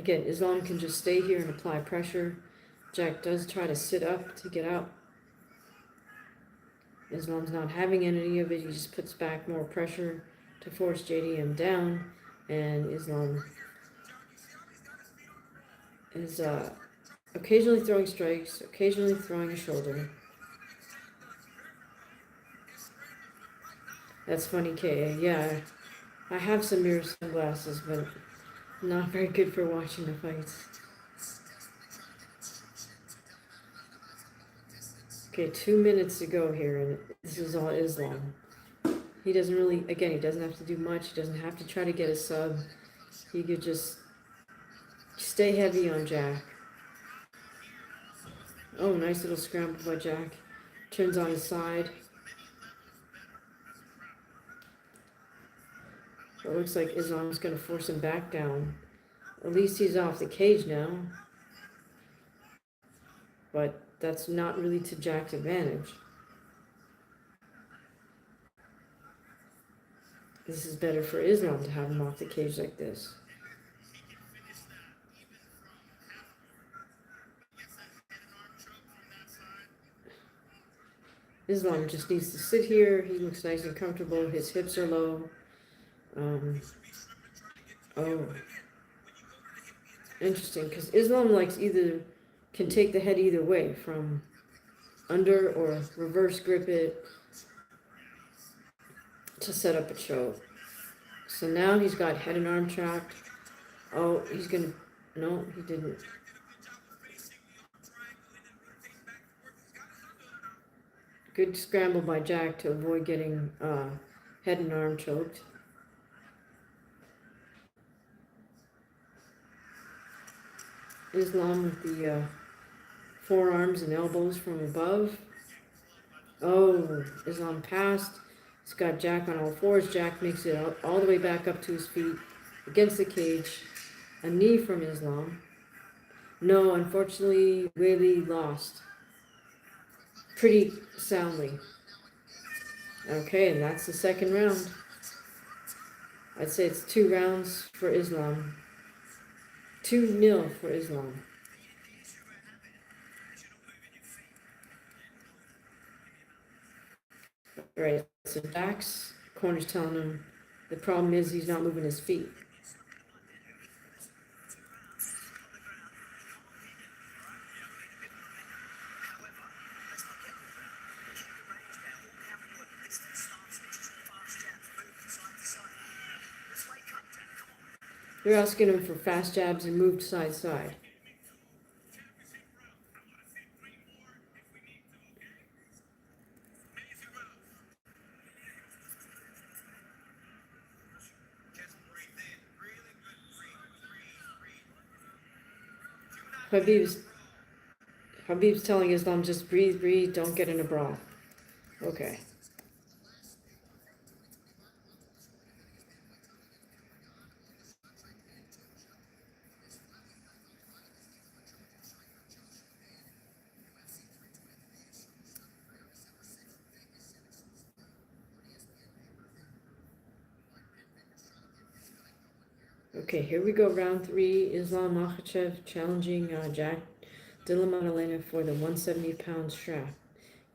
Again, Islam can just stay here and apply pressure. Jack does try to sit up to get out. Islam's not having any of it. He just puts back more pressure to force JDM down. And Islam is occasionally throwing strikes, occasionally throwing a shoulder. That's funny, K.A. Yeah, I have some mirror sunglasses, but not very good for watching the fights. Okay, 2 minutes to go here, and this is all Islam. He doesn't really, again, he doesn't have to do much. He doesn't have to try to get a sub. He could just stay heavy on Jack. Oh, nice little scramble by Jack. Turns on his side. It looks like Islam's going to force him back down. At least he's off the cage now. But that's not really to Jack's advantage. This is better for Islam to have him off the cage like this. Islam just needs to sit here. He looks nice and comfortable. His hips are low. Oh. Interesting, because Islam can take the head either way, from under or reverse grip it to set up a choke. So now he's got head and arm trapped. Oh, he's gonna, no, he didn't. Good scramble by Jack to avoid getting head and arm choked. Islam with the forearms and elbows from above. Oh, Islam passed. He's got Jack on all fours. Jack makes it all the way back up to his feet against the cage. A knee from Islam. No, unfortunately, Weili lost. Pretty soundly. Okay, and that's the second round. I'd say it's 2 rounds for Islam. 2-0 for Islam. Right, so Jack's corner's telling him the problem is he's not moving his feet. They're asking him for fast jabs and move side to side. Habib's telling Islam, just breathe, don't get in a brawl. Okay. Okay, here we go, round 3. Islam Makhachev challenging Della Madelena for the 170-pound strap.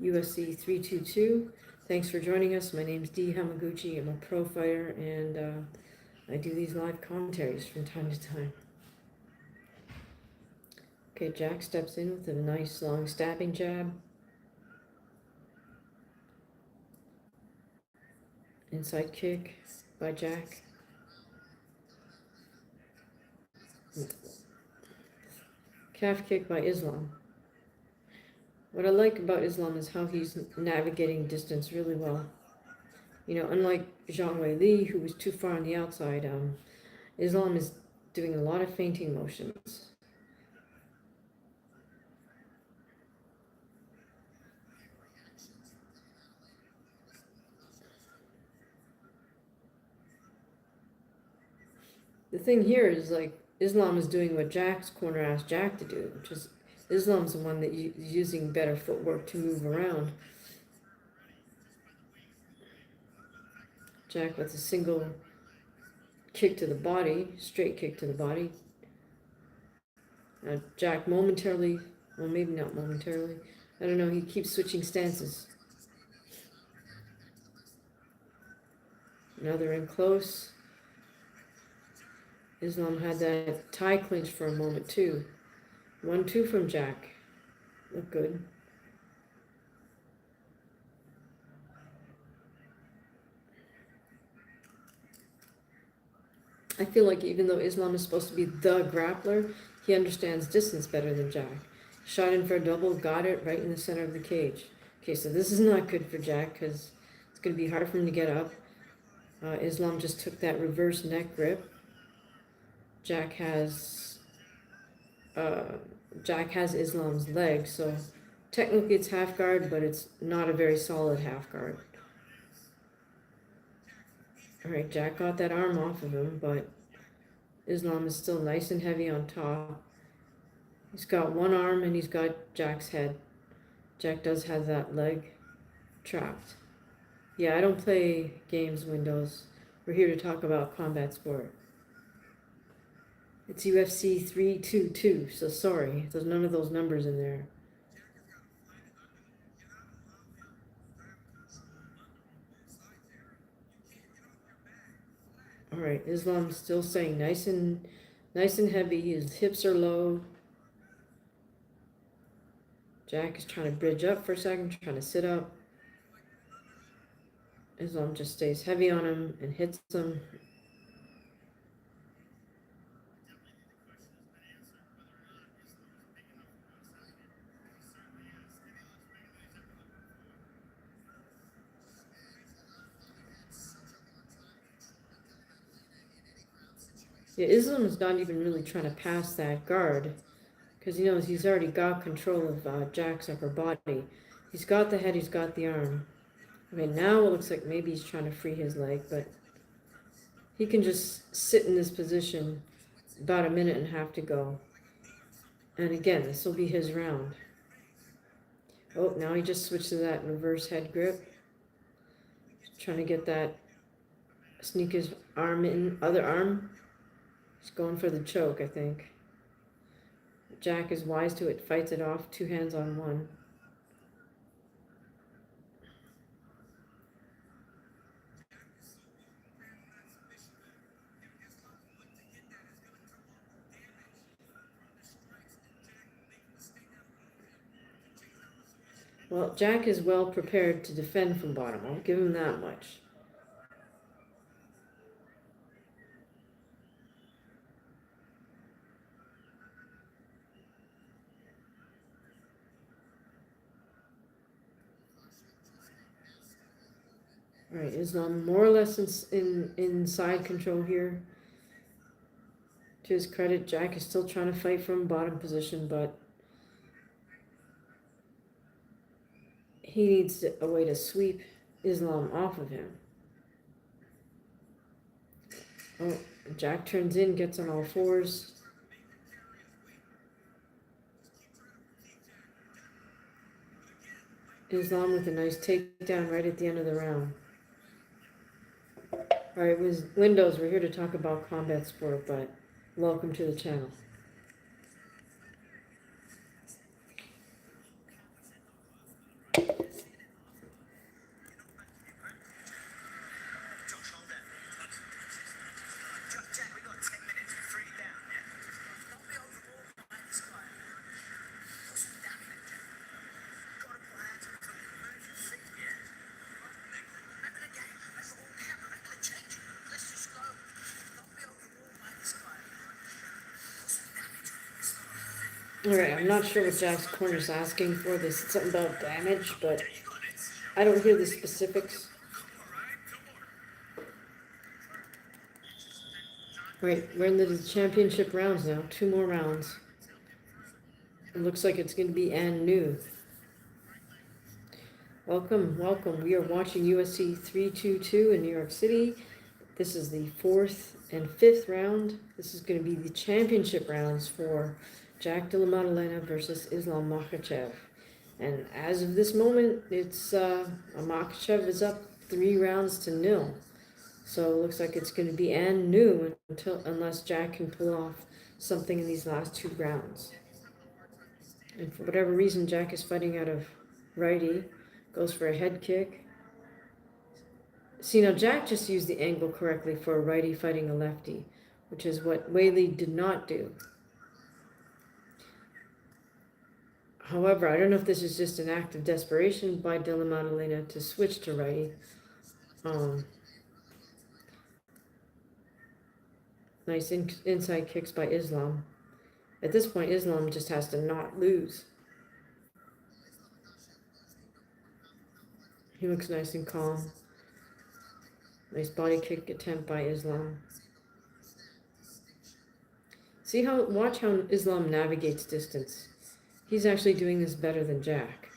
UFC 322. Thanks for joining us. My name's DHamaguchi. I'm a pro fighter, and I do these live commentaries from time to time. Okay, Jack steps in with a nice long stabbing jab. Inside kick by Jack. Calf kick by Islam. What I like about Islam is how he's navigating distance really well. You know, unlike Zhang Weili, who was too far on the outside, Islam is doing a lot of feinting motions. the thing here is like Islam is doing what Jack's corner asked Jack to do, which is Islam's the one that is using better footwork to move around. Jack with a single kick to the body, straight kick to the body. Now Jack momentarily, well maybe not momentarily, I don't know, he keeps switching stances. Now they're in close. Islam had that tie clinch for a moment too. 1-2 from Jack. Look good. I feel like even though Islam is supposed to be the grappler, he understands distance better than Jack. Shot in for a double, got it right in the center of the cage. Okay, so this is not good for Jack because it's going to be hard for him to get up. Islam just took that reverse neck grip. Jack has Islam's leg, so technically it's half guard, but it's not a very solid half guard. Alright, Jack got that arm off of him, but Islam is still nice and heavy on top. He's got one arm and he's got Jack's head. Jack does have that leg trapped. Yeah, I don't play games windows. We're here to talk about combat sport. It's UFC 322, so sorry, there's none of those numbers in there. Alright, Islam's still staying nice and heavy. His hips are low. Jack is trying to bridge up for a second, trying to sit up. Islam just stays heavy on him and hits him. Yeah, Islam is not even really trying to pass that guard because he knows he's already got control of Jack's upper body. He's got the head, he's got the arm. Okay, now it looks like maybe he's trying to free his leg, but he can just sit in this position about a minute and a half to go. And again, this will be his round. Oh, now he just switched to that reverse head grip. Trying to get that, sneak his arm in, other arm. He's going for the choke, I think. Jack is wise to it, fights it off, 2 hands on 1. Well, Jack is well prepared to defend from bottom. I'll give him that much. All right, Islam more or less in side control here. To his credit, Jack is still trying to fight from bottom position, but he needs a way to sweep Islam off of him. Oh, Jack turns in, gets on all fours. Islam with a nice takedown right at the end of the round. Alright, Windows, we're here to talk about combat sport, but welcome to the channel. Alright, I'm not sure what Jack's corner's asking for. There's something about damage, but I don't hear the specifics. Alright, we're in the championship rounds now. 2 more rounds. It looks like it's going to be new. Welcome, welcome. We are watching UFC 322 in New York City. This is the 4th and 5th round. This is going to be the championship rounds for Jack Della Madelena versus Islam Makhachev. And as of this moment, it's Makhachev is up 3-0. So it looks like it's going to be and new unless Jack can pull off something in these last 2 rounds. And for whatever reason, Jack is fighting out of righty, goes for a head kick. See, now Jack just used the angle correctly for a righty fighting a lefty, which is what Weili did not do. However, I don't know if this is just an act of desperation by Della Madelena to switch to righty. Nice inside kicks by Islam. At this point, Islam just has to not lose. He looks nice and calm. Nice body kick attempt by Islam. Watch how Islam navigates distance. He's actually doing this better than Jack.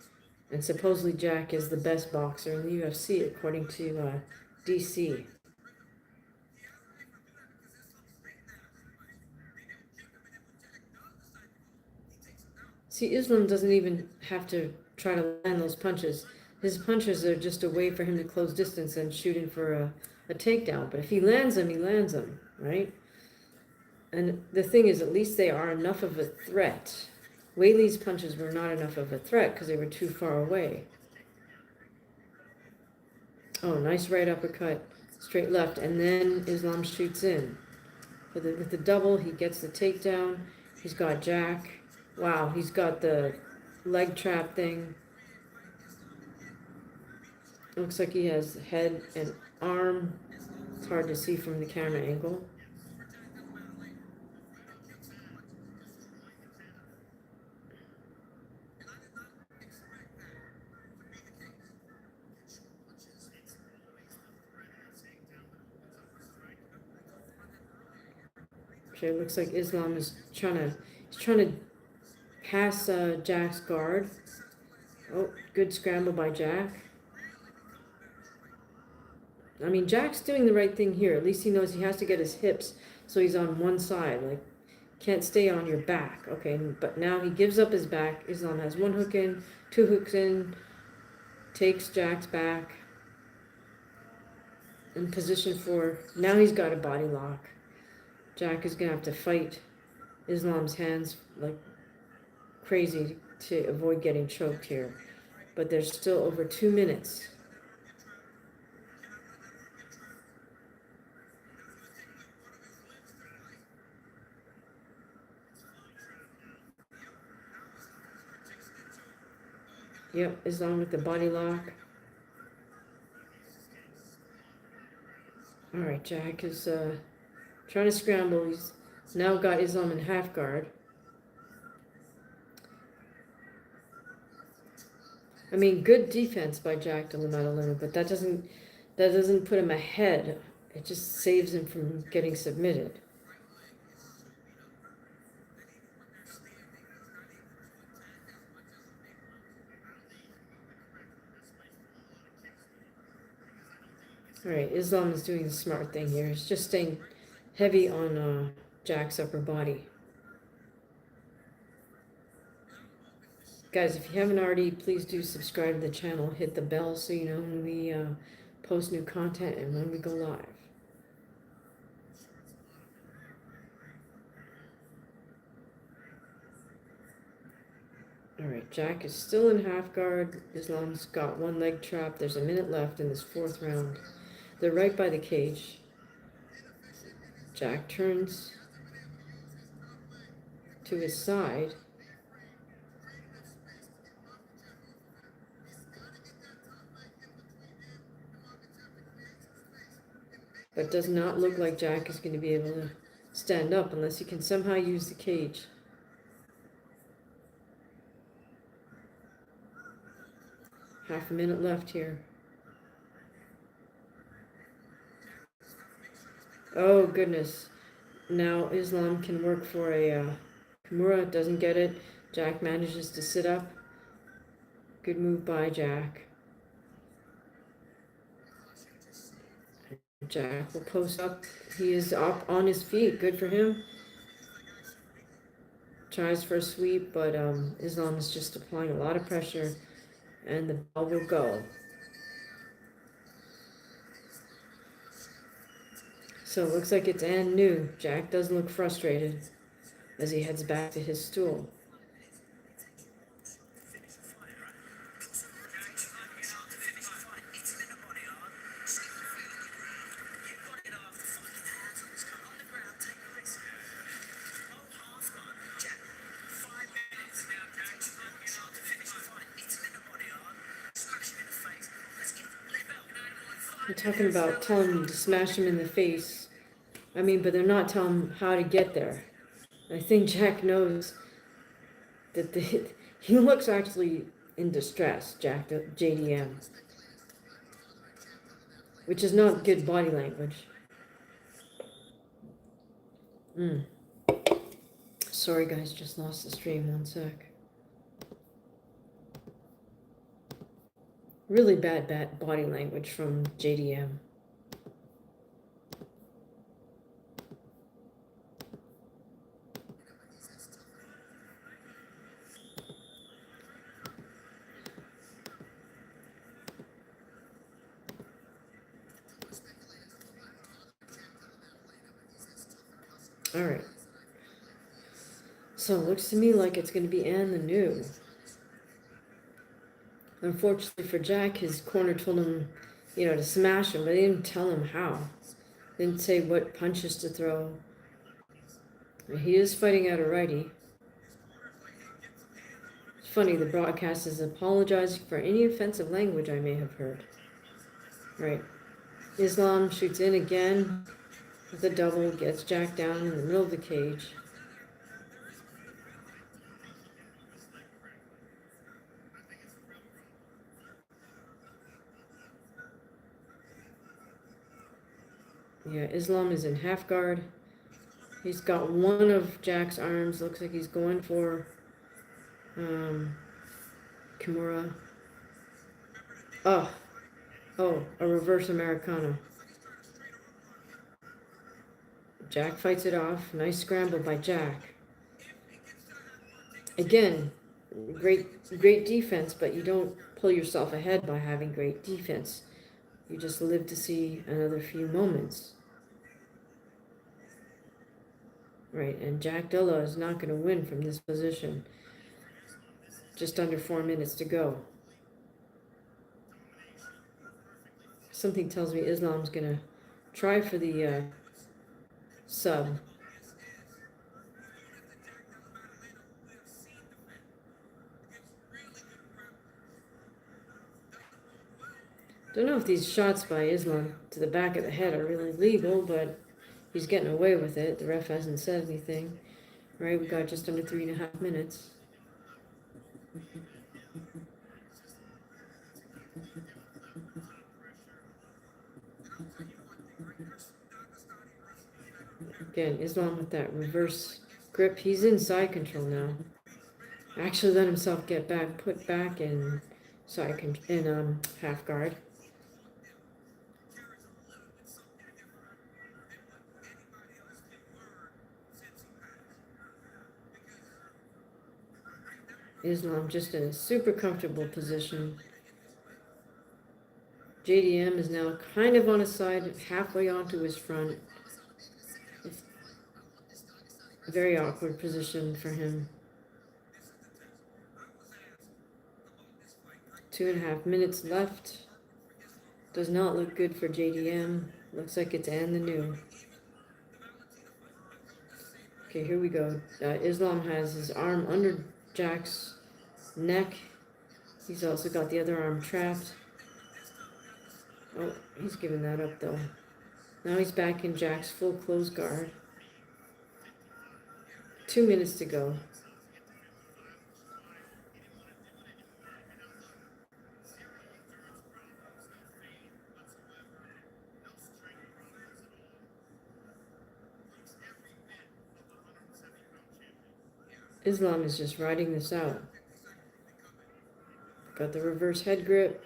And supposedly Jack is the best boxer in the UFC, according to DC. See, Islam doesn't even have to try to land those punches. His punches are just a way for him to close distance and shoot in for a takedown. But if he lands them, he lands them, right? And the thing is, at least they are enough of a threat. Weili's punches were not enough of a threat because they were too far away. Oh, nice right uppercut, straight left, and then Islam shoots in. With the double, he gets the takedown. He's got Jack. Wow, he's got the leg trap thing. Looks like he has head and arm. It's hard to see from the camera angle. Okay, it looks like Islam is trying to pass Jack's guard. Oh, good scramble by Jack. I mean, Jack's doing the right thing here. At least he knows he has to get his hips so he's on one side. Like, can't stay on your back. Okay, but now he gives up his back. Islam has 1 hook in, 2 hooks in, takes Jack's back. In position for, now he's got a body lock. Jack is going to have to fight Islam's hands like crazy to avoid getting choked here. But there's still over 2 minutes. Yep, Islam with the body lock. All right, Jack is trying to scramble. He's now got Islam in half guard. I mean, good defense by Jack Della Madelena, but that doesn't put him ahead. It just saves him from getting submitted. All right, Islam is doing the smart thing here. He's just staying heavy on Jack's upper body. Guys, if you haven't already, please do subscribe to the channel. Hit the bell so you know when we post new content and when we go live. All right, Jack is still in half guard. Islam's got 1 leg trap. There's a minute left in this 4th round. They're right by the cage. Jack turns to his side. But does not look like Jack is going to be able to stand up unless he can somehow use the cage. Half a minute left here. Oh, goodness. Now Islam can work for a Kimura. Doesn't get it. Jack manages to sit up. Good move by Jack. Jack will post up. He is up on his feet. Good for him. Tries for a sweep, but Islam is just applying a lot of pressure, and the ball will go. So it looks like it's and new. Jack does look frustrated as he heads back to his stool. They're talking about telling him to smash him in the face. I mean, but they're not telling him how to get there. I think Jack knows that he looks actually in distress, JDM, which is not good body language. Sorry guys, just lost the stream, 1 sec. Really bad body language from JDM. All right. So it looks to me like it's going to be Anne the new. Unfortunately for Jack, his corner told him, to smash him, but they didn't tell him how. They didn't say what punches to throw. He is fighting out a righty. It's funny, the broadcast is apologizing for any offensive language I may have heard. Right. Islam shoots in again with a double, gets Jack down in the middle of the cage. Yeah, Islam is in half guard. He's got one of Jack's arms. Looks like he's going for Kimura. Oh, a reverse Americana. Jack fights it off. Nice scramble by Jack. Again, great defense, but you don't pull yourself ahead by having great defense. You just live to see another few moments. Right, and Jack Della is not going to win from this position. Just under 4 minutes to go. Something tells me Islam's going to try for the sub. Don't know if these shots by Islam to the back of the head are really legal, but he's getting away with it. The ref hasn't said anything. Right, we got just under 3.5 minutes. Again, Islam with that reverse grip. He's in side control now. Actually let himself get back, put back in half guard. Islam just in a super comfortable position. JDM is now kind of on his side, halfway onto his front. It's a very awkward position for him. 2.5 minutes left. Does not look good for JDM. Looks like it's Anne the new. Okay, here we go. Islam has his arm under Jack's neck. He's also got the other arm trapped. Oh, he's giving that up though. Now he's back in Jack's full close guard. 2 minutes to go. Islam is just riding this out. Got the reverse head grip.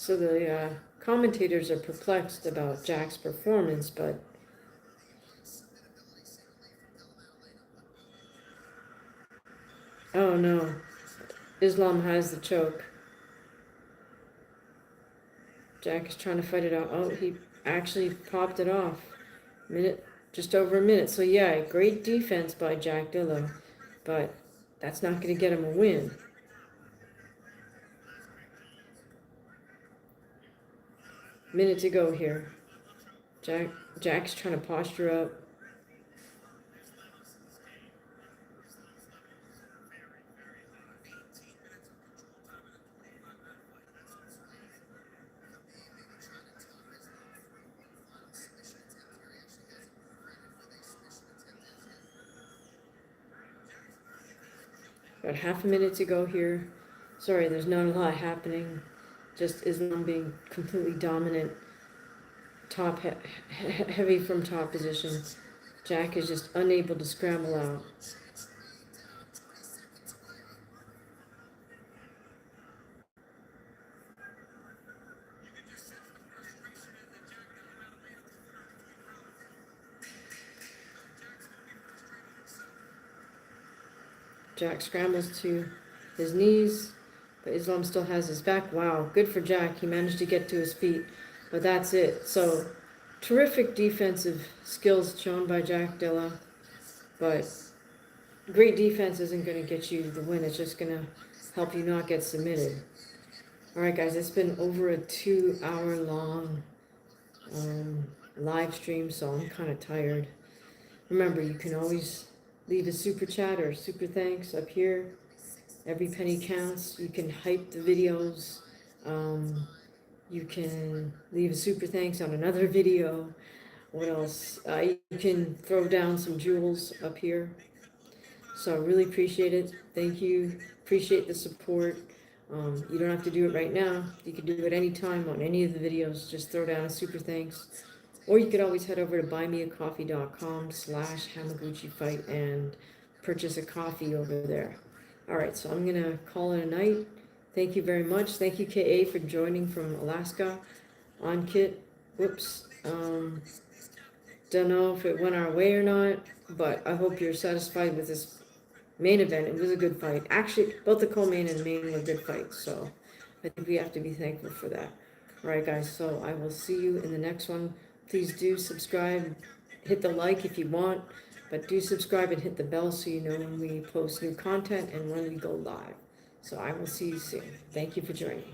So the commentators are perplexed about Jack's performance, but oh no, Islam has the choke. Jack is trying to fight it out. Oh, he actually popped it off. Just over a minute. So yeah, great defense by Jack Della, but that's not going to get him a win. Minute to go here. Jack's trying to posture up. About half a minute to go here. Sorry, there's not a lot happening. Just Islam being completely dominant. Top heavy from top position. Jack is just unable to scramble out. Jack scrambles to his knees, but Islam still has his back. Wow, good for Jack. He managed to get to his feet, but that's it. So, terrific defensive skills shown by Jack Della, but great defense isn't going to get you the win. It's just going to help you not get submitted. All right, guys, it's been over a 2-hour long live stream, so I'm kind of tired. Remember, you can always leave a super chat or super thanks up here. Every penny counts. You can hype the videos. You can leave a super thanks on another video. What else? You can throw down some jewels up here. So I really appreciate it. Thank you. Appreciate the support. You don't have to do it right now. You can do it anytime on any of the videos. Just throw down a super thanks. Or you could always head over to buymeacoffee.com/Hamaguchi fight and purchase a coffee over there. All right, so I'm going to call it a night. Thank you very much. Thank you, KA, for joining from Alaska. On Kit. Whoops. Don't know if it went our way or not, but I hope you're satisfied with this main event. It was a good fight. Actually, both the co-main and the main were good fights, so I think we have to be thankful for that. All right, guys, so I will see you in the next one. Please do subscribe, hit the like if you want, but do subscribe and hit the bell so you know when we post new content and when we go live. So I will see you soon. Thank you for joining.